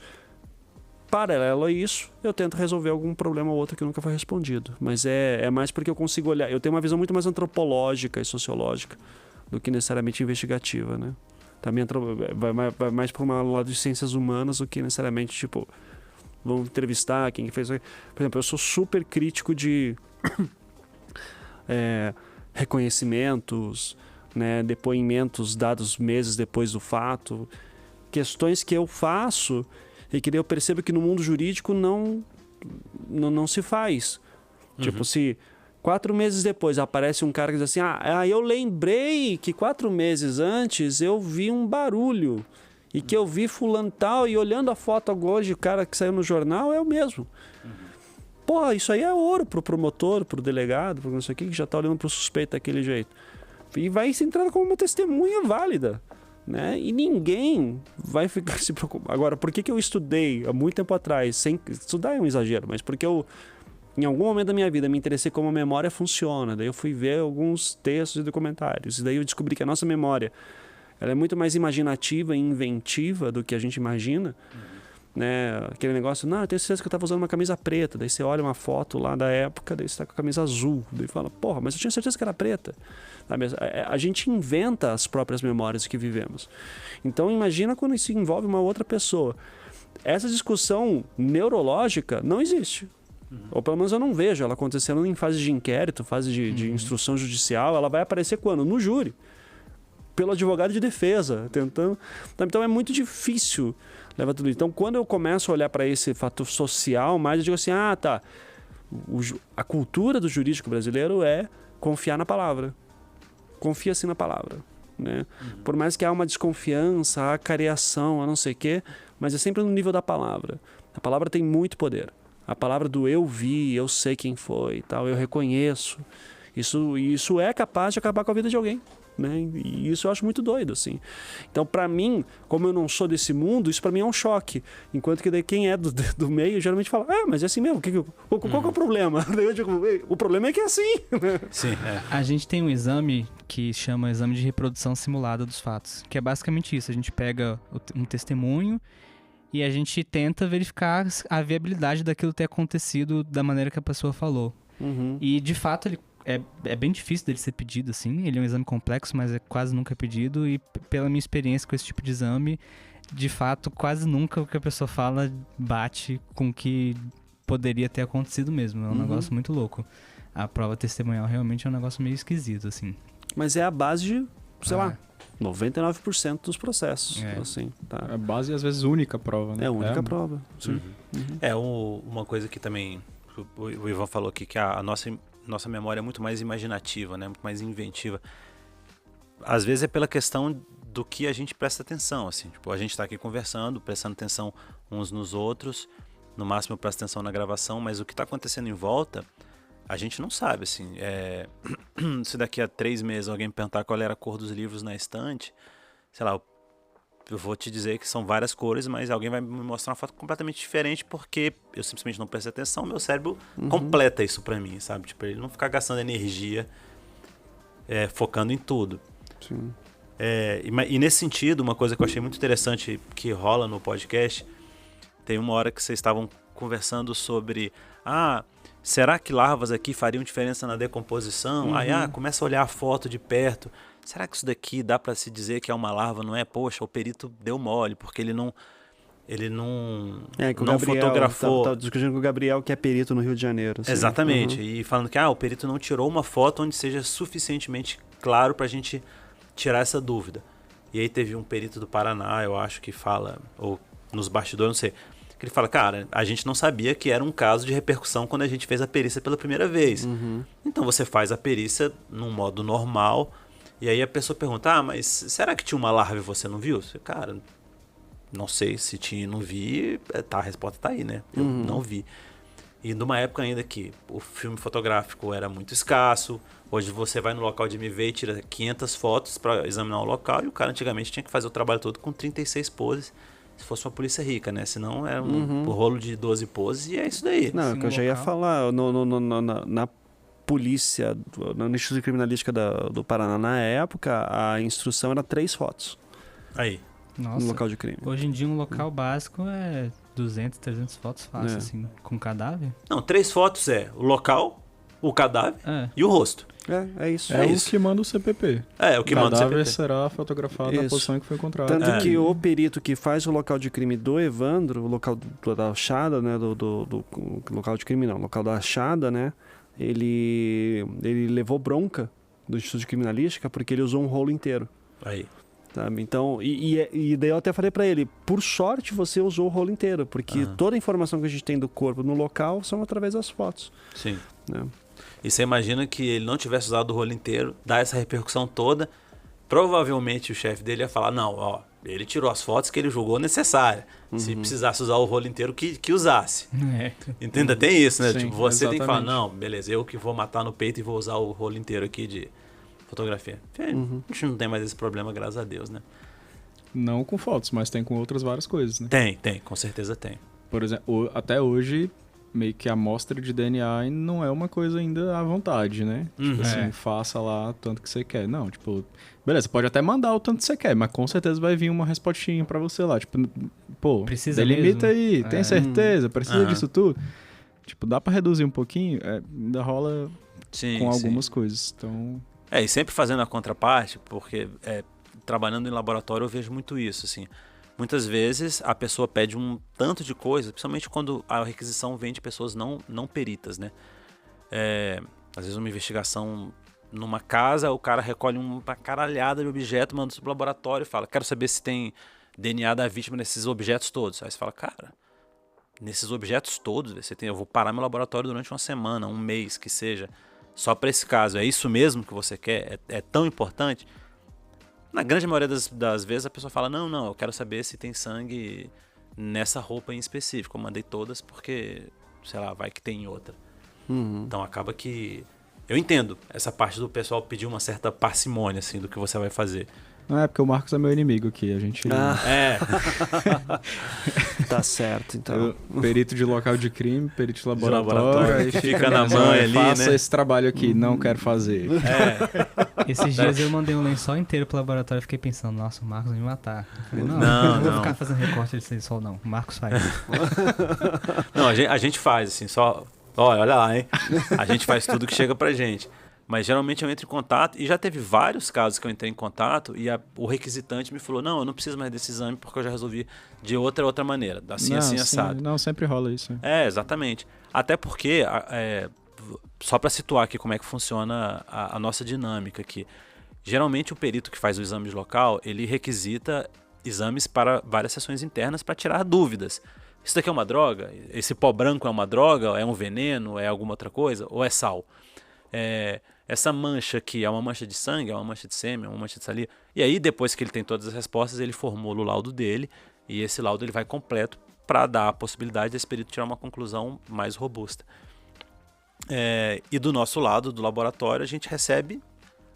Paralelo a isso, eu tento resolver algum problema ou outro que nunca foi respondido. Mas é mais porque eu consigo olhar... Eu tenho uma visão muito mais antropológica e sociológica do que necessariamente investigativa, né? Também vai mais para um lado de ciências humanas do que necessariamente, tipo... Vamos entrevistar quem fez... Por exemplo, eu sou super crítico de... reconhecimentos, né, depoimentos dados meses depois do fato, questões que eu faço e que daí eu percebo que no mundo jurídico não se faz. Tipo, se 4 meses depois aparece um cara que diz assim, eu lembrei que 4 meses antes eu vi um barulho e que eu vi fulano tal, e olhando a foto hoje, o cara que saiu no jornal é o mesmo. Porra, isso aí é ouro pro promotor, pro delegado, pro não sei o que já tá olhando pro suspeito daquele jeito. E vai se entrar como uma testemunha válida, né? E ninguém vai ficar se preocupando. Agora, por que eu estudei há muito tempo atrás, estudar é um exagero, mas porque eu, em algum momento da minha vida, me interessei como a memória funciona. Daí eu fui ver alguns textos e documentários. E daí eu descobri que a nossa memória, ela é muito mais imaginativa e inventiva do que a gente imagina. Né? Aquele negócio, eu tenho certeza que eu estava usando uma camisa preta, daí você olha uma foto lá da época, daí você está com a camisa azul, daí fala, porra, mas eu tinha certeza que era preta. A gente inventa as próprias memórias que vivemos. Então imagina quando isso envolve uma outra pessoa. Essa discussão neurológica não existe. Ou pelo menos eu não vejo ela acontecendo em fase de inquérito, fase de instrução judicial. Ela vai aparecer quando? No júri. pelo advogado de defesa, tentando. Então é muito difícil levar tudo isso. Então, quando eu começo a olhar para esse fator social, mais eu digo assim, tá, a cultura do jurídico brasileiro é confiar na palavra. Confia-se na palavra. Né? Por mais que há uma desconfiança, há careação, há não sei o quê, mas é sempre no nível da palavra. A palavra tem muito poder. A palavra do eu vi, eu sei quem foi, tal, eu reconheço. Isso é capaz de acabar com a vida de alguém. Né? E isso eu acho muito doido, assim. Então, para mim, como eu não sou desse mundo, isso para mim é um choque. Enquanto que daí quem é do meio geralmente fala, mas é assim mesmo, qual que é o problema? Daí eu digo, o problema é que é assim. Sim, A gente tem um exame que chama exame de reprodução simulada dos fatos, que é basicamente isso. A gente pega um testemunho e a gente tenta verificar a viabilidade daquilo ter acontecido da maneira que a pessoa falou. E, de fato, ele é bem difícil dele ser pedido, assim. Ele é um exame complexo, mas quase nunca é pedido. E pela minha experiência com esse tipo de exame, de fato, quase nunca o que a pessoa fala bate com o que poderia ter acontecido mesmo. É um negócio muito louco. A prova testemunhal realmente é um negócio meio esquisito, assim. Mas é a base de, sei lá, 99% dos processos. Assim, tá. É a base e às vezes única prova, né? É a única prova. Sim. Uma coisa que também o Ivan falou aqui, que a nossa memória é muito mais imaginativa, né? Muito mais inventiva. Às vezes é pela questão do que a gente presta atenção, assim. Tipo, a gente está aqui conversando, prestando atenção uns nos outros. No máximo eu presto atenção na gravação, mas o que está acontecendo em volta, a gente não sabe, assim. Se daqui a 3 meses alguém me perguntar qual era a cor dos livros na estante, sei lá, eu vou te dizer que são várias cores, mas alguém vai me mostrar uma foto completamente diferente porque eu simplesmente não prestei atenção, meu cérebro completa isso pra mim, sabe? Tipo, ele não ficar gastando energia focando em tudo. Sim. E nesse sentido, uma coisa que eu achei muito interessante que rola no podcast, tem uma hora que vocês estavam conversando sobre será que larvas aqui fariam diferença na decomposição? Aí começa a olhar a foto de perto. Será que isso daqui dá para se dizer que é uma larva? Não é? Poxa, o perito deu mole, porque ele não fotografou. Tá discutindo com o Gabriel, que é perito no Rio de Janeiro. Assim. Exatamente. E falando que o perito não tirou uma foto onde seja suficientemente claro para a gente tirar essa dúvida. E aí teve um perito do Paraná, eu acho que fala, ou nos bastidores, não sei, que ele fala, cara, a gente não sabia que era um caso de repercussão quando a gente fez a perícia pela primeira vez. Então você faz a perícia num modo normal. E aí a pessoa pergunta, mas será que tinha uma larva e você não viu? Você, cara, não sei se tinha e não vi, a resposta tá aí, né? Eu não vi. E numa época ainda que o filme fotográfico era muito escasso, hoje você vai no local de MV e tira 500 fotos para examinar o local, e o cara antigamente tinha que fazer o trabalho todo com 36 poses, se fosse uma polícia rica, né? Senão era um rolo de 12 poses e é isso daí. Não, o que eu já ia falar, na polícia, no Instituto de Criminalística do Paraná, na época, a instrução era 3 fotos. Aí. Nossa, no local de crime. Hoje em dia um local básico é 200, 300 fotos fácil, assim, com cadáver. Não, 3 fotos o local, o cadáver e o rosto. É isso. É isso. o que manda o CPP. O que manda o CPP. O cadáver será fotografado na posição em que foi encontrado. Tanto que o perito que faz o local de crime do Evandro, o local da achada, né, do local de crime não, local da achada, né, ele levou bronca do Instituto de Criminalística porque ele usou um rolo inteiro. Aí. Sabe? Então, e daí eu até falei pra ele, por sorte você usou o rolo inteiro, porque toda a informação que a gente tem do corpo no local são através das fotos. Sim. Né? E você imagina que ele não tivesse usado o rolo inteiro, dá essa repercussão toda, provavelmente o chefe dele ia falar, não, ele tirou as fotos que ele julgou necessárias. Se precisasse usar o rolo inteiro, que usasse. Entenda, tem isso, né? Sim, tipo, você exatamente. tem que falar, não, beleza, eu que vou matar no peito e vou usar o rolo inteiro aqui de fotografia. A gente não tem mais esse problema, graças a Deus, né? Não com fotos, mas tem com outras várias coisas, né? Tem, com certeza tem. Por exemplo, até hoje, meio que a amostra de DNA não é uma coisa ainda à vontade, né? Tipo assim, faça lá o tanto que você quer. Não, tipo, beleza, pode até mandar o tanto que você quer, mas com certeza vai vir uma respostinha pra você lá. Tipo, pô, precisa delimita mesmo? aí, tem certeza? Precisa disso tudo? Tipo, dá pra reduzir um pouquinho? Ainda rola com algumas coisas, então... E sempre fazendo a contraparte, porque trabalhando em laboratório eu vejo muito isso, assim. Muitas vezes a pessoa pede um tanto de coisa, principalmente quando a requisição vem de pessoas não peritas, né? Às vezes uma investigação numa casa, o cara recolhe uma caralhada de objeto, manda pro laboratório e fala, quero saber se tem DNA da vítima nesses objetos todos. Aí você fala, cara, nesses objetos todos, eu vou parar meu laboratório durante uma semana, um mês, que seja, só para esse caso. É isso mesmo que você quer? É tão importante? Na grande maioria das vezes a pessoa fala, não, eu quero saber se tem sangue nessa roupa em específico. Eu mandei todas porque, sei lá, vai que tem outra. Então acaba que... Eu entendo essa parte do pessoal pedir uma certa parcimônia, assim, do que você vai fazer. Não, é porque o Marcos é meu inimigo aqui, a gente... Tá certo, então. Perito de local de crime, perito de laboratório, aí fica na mão ali, faça né? esse trabalho aqui, não quero fazer. Esses dias eu mandei um lençol inteiro pro laboratório e fiquei pensando, nossa, o Marcos vai me matar. Eu falei, não vou ficar fazendo recorte desse lençol, não. O Marcos faz. Não, a gente faz, assim, só... Olha lá, hein? A gente faz tudo que chega pra gente. Mas geralmente eu entro em contato, e já teve vários casos que eu entrei em contato, e o requisitante me falou, não, eu não preciso mais desse exame porque eu já resolvi de outra maneira, assim, assado. Não, sempre rola isso. Exatamente. Até porque, só para situar aqui como é que funciona a nossa dinâmica aqui, geralmente o perito que faz o exame de local, ele requisita exames para várias sessões internas para tirar dúvidas. Isso daqui é uma droga? Esse pó branco é uma droga? É um veneno? É alguma outra coisa? Ou é sal? Essa mancha aqui é uma mancha de sangue? É uma mancha de sêmen? É uma mancha de saliva? E aí, depois que ele tem todas as respostas, ele formula o laudo dele, e esse laudo ele vai completo para dar a possibilidade desse perito tirar uma conclusão mais robusta. E do nosso lado, do laboratório, a gente recebe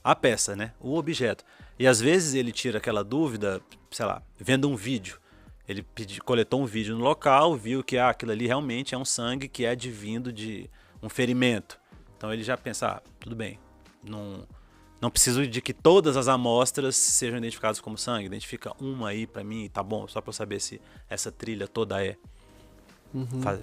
a peça, né? O objeto. E às vezes ele tira aquela dúvida, sei lá, vendo um vídeo. Ele coletou um vídeo no local, viu que aquilo ali realmente é um sangue que é advindo de um ferimento. Então ele já pensa, tudo bem, não preciso de que todas as amostras sejam identificadas como sangue, identifica uma aí pra mim, tá bom, só pra eu saber se essa trilha toda é.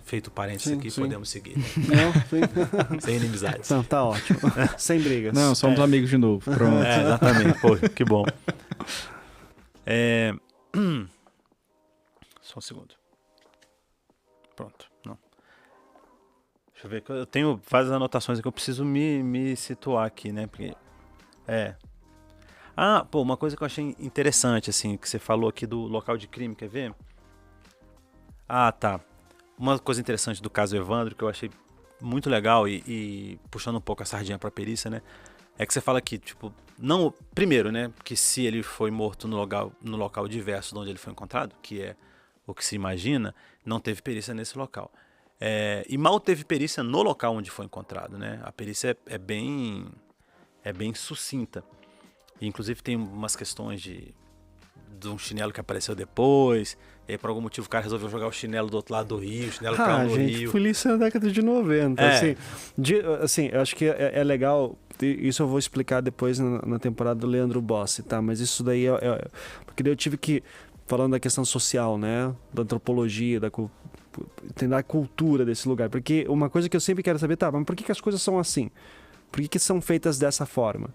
Feito parênteses aqui, podemos seguir. Não, sem inimizades. Não, tá ótimo. Sem brigas. Não, somos amigos de novo. Pronto. Exatamente. Pô, que bom. Só um segundo. Pronto. Não. Deixa eu ver. Eu tenho várias anotações que eu preciso me situar aqui, né? Porque... uma coisa que eu achei interessante, assim, que você falou aqui do local de crime, quer ver? Tá. Uma coisa interessante do caso Evandro, que eu achei muito legal e puxando um pouco a sardinha pra perícia, né? É que você fala que, tipo, não... Primeiro, né? Que se ele foi morto no local diverso de onde ele foi encontrado, que é o que se imagina, não teve perícia nesse local. E mal teve perícia no local onde foi encontrado, né? A perícia é bem sucinta. E, inclusive tem umas questões de um chinelo que apareceu depois, e aí por algum motivo o cara resolveu jogar o chinelo do outro lado do rio, o chinelo caiu no rio. Polícia na década de 90. Assim, eu acho que é legal, isso eu vou explicar depois na temporada do Leandro Bossi, tá? Mas isso daí porque eu tive que, falando da questão social, né? Da antropologia, da cultura desse lugar. Porque uma coisa que eu sempre quero saber, mas por que as coisas são assim? Por que são feitas dessa forma?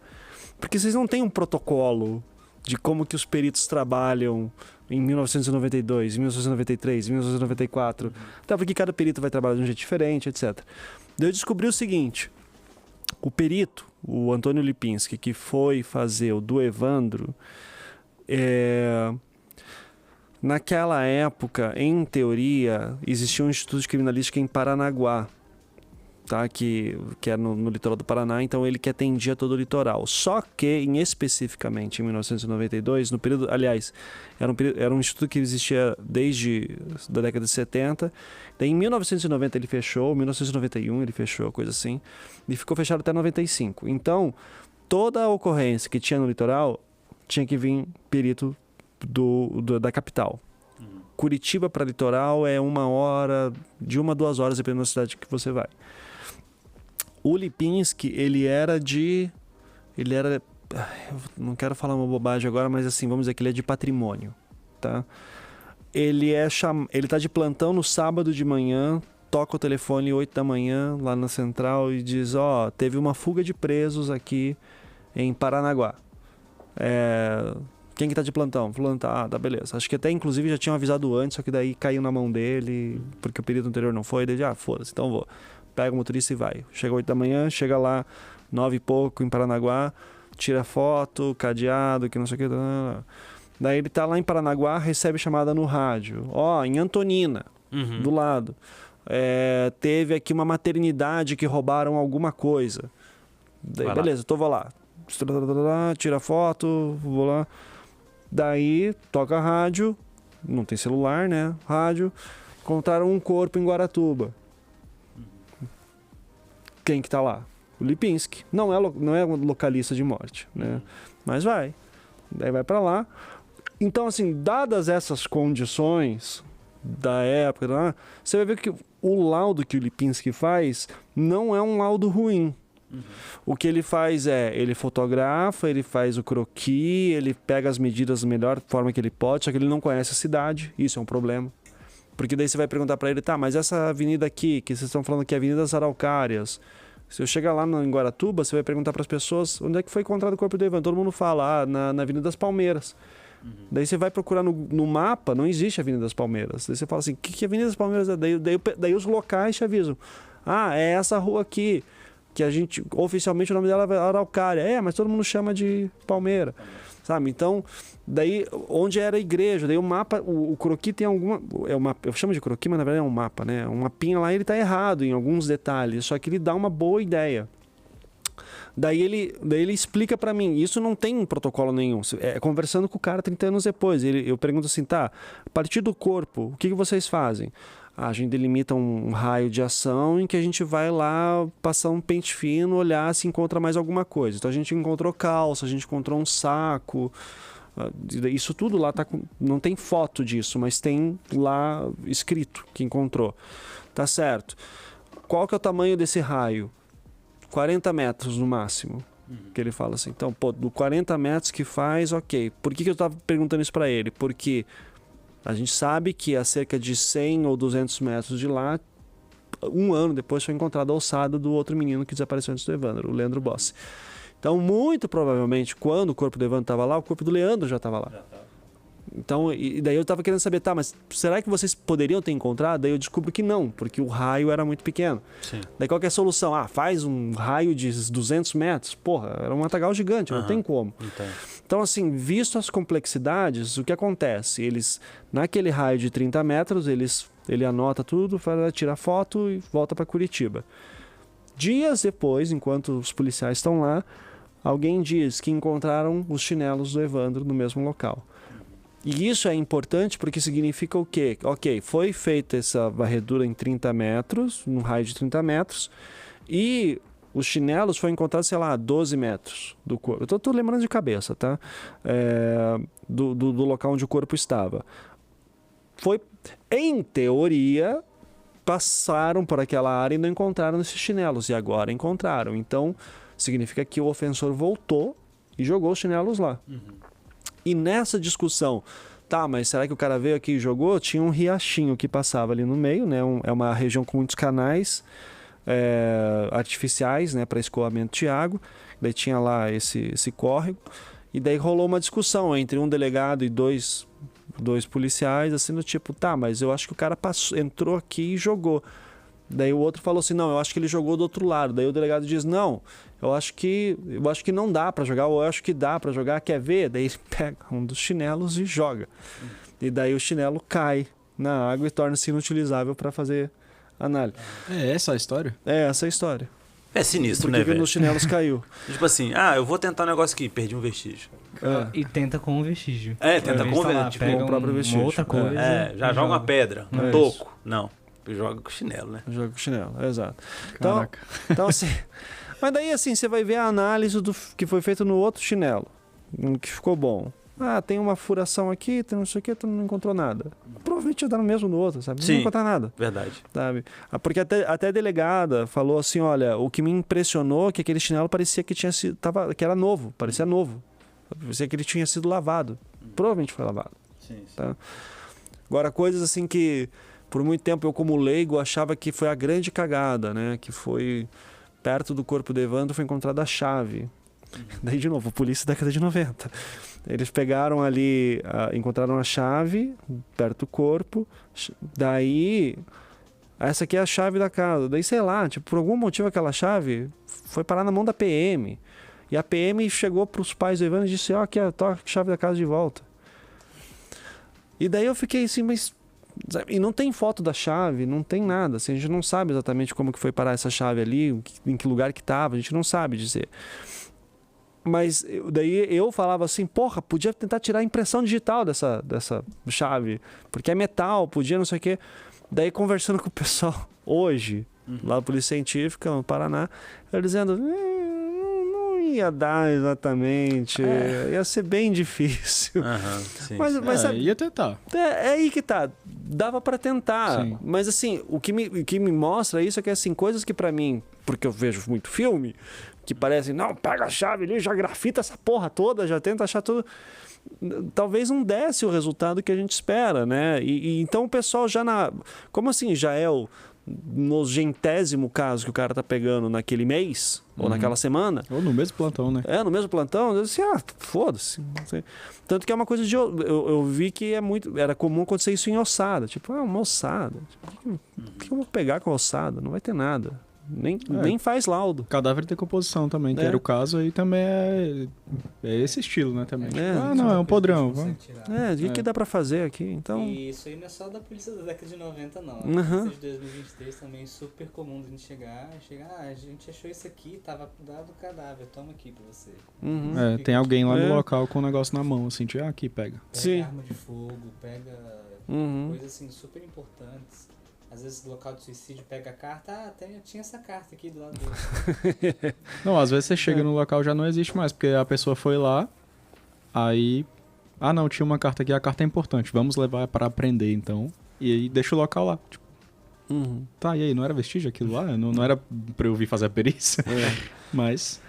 Porque vocês não têm um protocolo de como que os peritos trabalham em 1992, em 1993, em 1994. Porque cada perito vai trabalhar de um jeito diferente, etc. Daí eu descobri o seguinte: o perito, o Antônio Lipinski, que foi fazer o do Evandro, naquela época, em teoria, existia um instituto de criminalística em Paranaguá, tá? Que é no litoral do Paraná, então ele que atendia todo o litoral. Só que, especificamente em 1992, no período, aliás, era um instituto que existia desde a década de 70. Daí, em 1990 ele fechou, em 1991 ele fechou, coisa assim, e ficou fechado até 95. Então, toda a ocorrência que tinha no litoral tinha que vir perito da capital. Curitiba para litoral é 1 hora, de 1 a 2 horas, dependendo da cidade que você vai. O Lipinski, ele era, eu não quero falar uma bobagem agora, mas assim, vamos dizer que ele é de patrimônio, tá? Ele tá de plantão no sábado de manhã, toca o telefone 8 da manhã lá na central e diz, teve uma fuga de presos aqui em Paranaguá. Quem que tá de plantão? Fulano tá, beleza. Acho que até, inclusive, já tinham avisado antes, só que daí caiu na mão dele, porque o perito anterior não foi, daí foda-se, então vou. Pega o motorista e vai. Chega 8 da manhã, chega lá 9 e pouco em Paranaguá, tira foto, cadeado, que não sei o que. Daí ele tá lá em Paranaguá, recebe chamada no rádio. Em Antonina, do lado. Teve aqui uma maternidade que roubaram alguma coisa. Daí, beleza, vou lá. Tira foto, vou lá. Daí toca a rádio, não tem celular, né? Rádio. Encontraram um corpo em Guaratuba. Quem que tá lá? O Lipinski. Não é localista de morte, né? Mas vai. Daí vai pra lá. Então, assim, dadas essas condições da época, você vai ver que o laudo que o Lipinski faz não é um laudo ruim. O que ele faz ele fotografa, ele faz o croquis, ele pega as medidas da melhor forma que ele pode, só que ele não conhece a cidade, isso é um problema. Porque daí você vai perguntar para ele, tá, mas essa avenida aqui, que vocês estão falando que é a Avenida das Araucárias, se eu chegar lá em Guaratuba, você vai perguntar para as pessoas onde é que foi encontrado o corpo do Evandro. Todo mundo fala, na Avenida das Palmeiras. Daí você vai procurar no mapa, não existe a Avenida das Palmeiras. Daí você fala assim, que Avenida das Palmeiras é? Daí os locais te avisam. É essa rua aqui, que a gente, oficialmente o nome dela é Araucária. Mas todo mundo chama de Palmeira. Sabe? Então, daí, onde era a igreja, daí o mapa, o croquis tem alguma... eu chamo de croquis, mas na verdade é um mapa, né? Um mapinha lá, ele tá errado em alguns detalhes, só que ele dá uma boa ideia. Daí ele explica pra mim, isso não tem protocolo nenhum, conversando com o cara 30 anos depois, eu pergunto assim, tá, a partir do corpo, o que vocês fazem? A gente delimita um raio de ação em que a gente vai lá passar um pente fino, olhar se encontra mais alguma coisa. Então a gente encontrou calça, a gente encontrou um saco, isso tudo lá não tem foto disso, mas tem lá escrito que encontrou. Tá certo. Qual que é o tamanho desse raio? 40 metros no máximo. Que ele fala assim, então, do 40 metros que faz, ok. Por que eu estava perguntando isso para ele? Porque a gente sabe que a cerca de 100 ou 200 metros de lá, um ano depois foi encontrada a ossada do outro menino que desapareceu antes do Evandro, o Leandro Bossi. Então, muito provavelmente, quando o corpo do Evandro estava lá, o corpo do Leandro já estava lá. Então, e daí eu estava querendo saber, tá, mas será que vocês poderiam ter encontrado? Daí eu descubro que não, porque o raio era muito pequeno. Sim. Daí qual que é a solução? Faz um raio de 200 metros. Porra, era um matagal gigante, não tem como. Então, assim, visto as complexidades, o que acontece? Eles, naquele raio de 30 metros, ele anota tudo, tira foto e volta para Curitiba. Dias depois, enquanto os policiais estão lá, alguém diz que encontraram os chinelos do Evandro no mesmo local. E isso é importante porque significa o quê? Ok, foi feita essa varredura em 30 metros, num raio de 30 metros, e os chinelos foram encontrados, sei lá, a 12 metros do corpo. Eu tô lembrando de cabeça, tá? Do local onde o corpo estava. Foi, em teoria, passaram por aquela área e não encontraram esses chinelos, e agora encontraram. Então, significa que o ofensor voltou e jogou os chinelos lá. E nessa discussão, tá, mas será que o cara veio aqui e jogou? Tinha um riachinho que passava ali no meio, né? É uma região com muitos canais artificiais, né, para escoamento de água. Daí tinha lá esse córrego. E daí rolou uma discussão entre um delegado e dois policiais, assim, do tipo, tá, mas eu acho que o cara entrou aqui e jogou. Daí o outro falou assim, não, eu acho que ele jogou do outro lado. Daí o delegado diz, não, eu acho que não dá para jogar, ou eu acho que dá para jogar, quer ver? Daí ele pega um dos chinelos e joga. E daí o chinelo cai na água e torna-se inutilizável para fazer análise. É essa a história? É essa a história. É sinistro, né, velho? Porque nos chinelos caiu. Tipo assim, eu vou tentar um negócio aqui, perdi um vestígio. E tenta com um vestígio. Tenta com o vestígio. Pega o próprio vestígio. Outra coisa. Já joga uma pedra, um toco. Não, joga com chinelo, né? Joga com chinelo, exato. Então assim... Mas daí, assim, você vai ver a análise do que foi feito no outro chinelo, que ficou bom. Tem uma furação aqui, tem não sei o que, tu não encontrou nada. Provavelmente ia dar no mesmo no outro, sabe? Sim, não encontrou nada. Verdade. Sabe? Porque até a delegada falou assim, olha, o que me impressionou é que aquele chinelo parecia que que era novo, parecia novo. Parecia que ele tinha sido lavado. Provavelmente foi lavado. Sim. Tá? Agora, coisas assim que, por muito tempo, eu como leigo, achava que foi a grande cagada, né? Que foi... Perto do corpo do Evandro foi encontrada a chave. Daí, de novo, polícia década de 90. Eles pegaram ali, encontraram a chave perto do corpo. Daí, Essa aqui é a chave da casa. Daí, sei lá, tipo, por algum motivo aquela chave foi parar na mão da PM. E a PM chegou pros pais do Evandro e disse, ó, aqui é a chave da casa de volta. E daí eu fiquei assim, mas... E não tem foto da chave, não tem nada. Assim, a gente não sabe exatamente como que foi parar essa chave ali, em que lugar que estava, a gente não sabe dizer. Mas daí eu falava assim, porra, podia tentar tirar a impressão digital dessa chave, porque é metal, podia não sei o quê. Daí conversando com o pessoal hoje, lá na Polícia Científica, no Paraná, eu dizendo, não ia dar exatamente, ia ser bem difícil. Sim, mas ia tentar. É aí que tá, dava para tentar. Sim. Mas assim, o que me mostra isso é que assim, coisas que para mim, porque eu vejo muito filme, que parecem, não, pega a chave ali, já grafita essa porra toda, já tenta achar tudo. Talvez não desse o resultado que a gente espera, né? E então o pessoal já como assim, já é o nojentésimo caso que o cara tá pegando naquele mês, ou naquela semana. Ou no mesmo plantão, né? No mesmo plantão, eu disse, foda-se. Tanto que é uma coisa de... Eu vi que era comum acontecer isso em ossada. Tipo, uma ossada. Tipo, o que eu vou pegar com a ossada? Não vai ter nada. Nem faz laudo. Cadáver de decomposição também, que era o caso, aí também é esse estilo, né? Também. É um podrão. O que dá pra fazer aqui? Então... E isso aí não é só da polícia da década de 90, não. A polícia de 2023 também é super comum de a gente chegar, a gente achou isso aqui, tava dado o cadáver, toma aqui pra você. Tem alguém lá no local com o negócio na mão, assim, tipo, aqui, pega. Pega arma de fogo, pega coisas assim super importantes. Às vezes, no local de suicídio, pega a carta. Tinha essa carta aqui do lado dele. Não, às vezes você chega no local já não existe mais, porque a pessoa foi lá, aí... não, tinha uma carta aqui, a carta é importante, vamos levar para aprender, então. E aí deixa o local lá. Tipo, tá, e aí, não era vestígio aquilo lá? Não era pra eu vir fazer a perícia? Mas...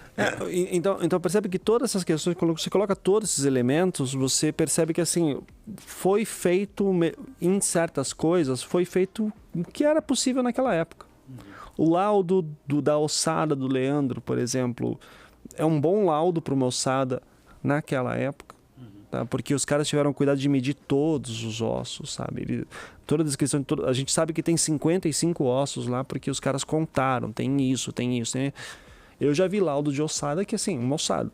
Então percebe que todas essas questões, quando você coloca todos esses elementos, você percebe que assim, foi feito em certas coisas, foi feito o que era possível naquela época. O laudo da ossada do Leandro, por exemplo, é um bom laudo para uma ossada naquela época, tá? Porque os caras tiveram cuidado de medir todos os ossos, sabe? Toda a descrição, a gente sabe que tem 55 ossos lá porque os caras contaram, tem isso. Eu já vi laudo de ossada que, assim, uma ossada.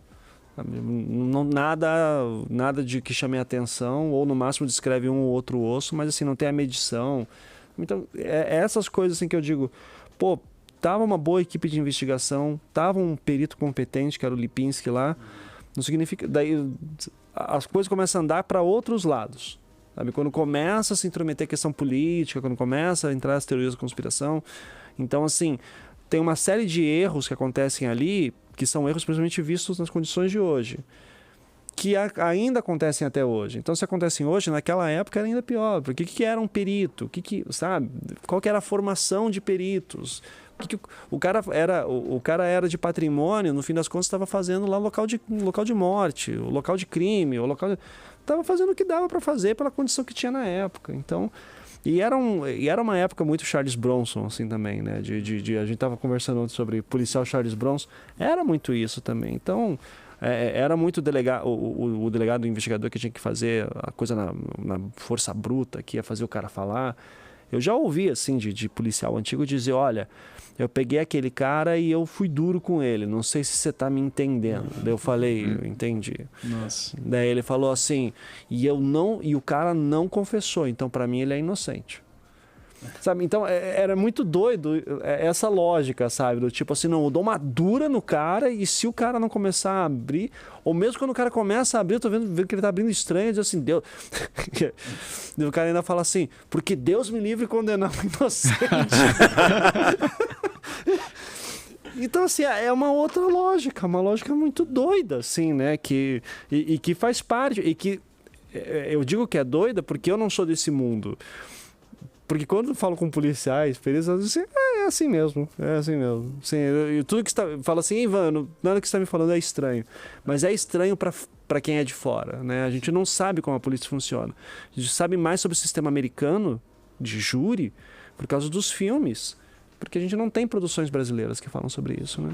Nada de que chame a atenção, ou no máximo descreve um ou outro osso, mas assim, não tem a medição. Então, essas coisas assim que eu digo, tava uma boa equipe de investigação, tava um perito competente, que era o Lipinski lá, não significa... Daí as coisas começam a andar para outros lados. Sabe? Quando começa a se intrometer a questão política, quando começa a entrar as teorias da conspiração. Então, assim... Tem uma série de erros que acontecem ali, que são erros principalmente vistos nas condições de hoje, que ainda acontecem até hoje. Então, se acontecem hoje, naquela época era ainda pior. Porque o que era um perito? Sabe? Qual que era a formação de peritos? O cara era de patrimônio, no fim das contas estava fazendo lá local de morte, o local de crime, estava fazendo o que dava para fazer pela condição que tinha na época. Então... E era uma época muito Charles Bronson, assim, também, né? A gente estava conversando ontem sobre policial Charles Bronson. Era muito isso também. Então, era muito o delegado, o investigador que tinha que fazer a coisa na força bruta, que ia fazer o cara falar. Eu já ouvi, assim, de policial antigo dizer, olha, eu peguei aquele cara e eu fui duro com ele, não sei se você tá me entendendo. Daí eu falei, eu entendi. Nossa. Daí ele falou assim, e o cara não confessou, então para mim ele é inocente. Sabe? Então era muito doido essa lógica, sabe? Do tipo assim, não, eu dou uma dura no cara e se o cara não começar a abrir, ou mesmo quando o cara começa a abrir, eu tô vendo que ele tá abrindo estranho, eu digo assim, Deus... E o cara ainda fala assim, porque Deus me livre de condenar um inocente. Então, assim, é uma outra lógica, uma lógica muito doida, assim, né? Que faz parte, e que eu digo que é doida porque eu não sou desse mundo. Porque quando eu falo com policiais, peritos, assim, é assim mesmo. Assim, tudo que você fala assim, Ivan, nada que você está me falando é estranho. Mas é estranho para quem é de fora, né? A gente não sabe como a polícia funciona. A gente sabe mais sobre o sistema americano de júri por causa dos filmes. Porque a gente não tem produções brasileiras que falam sobre isso, né?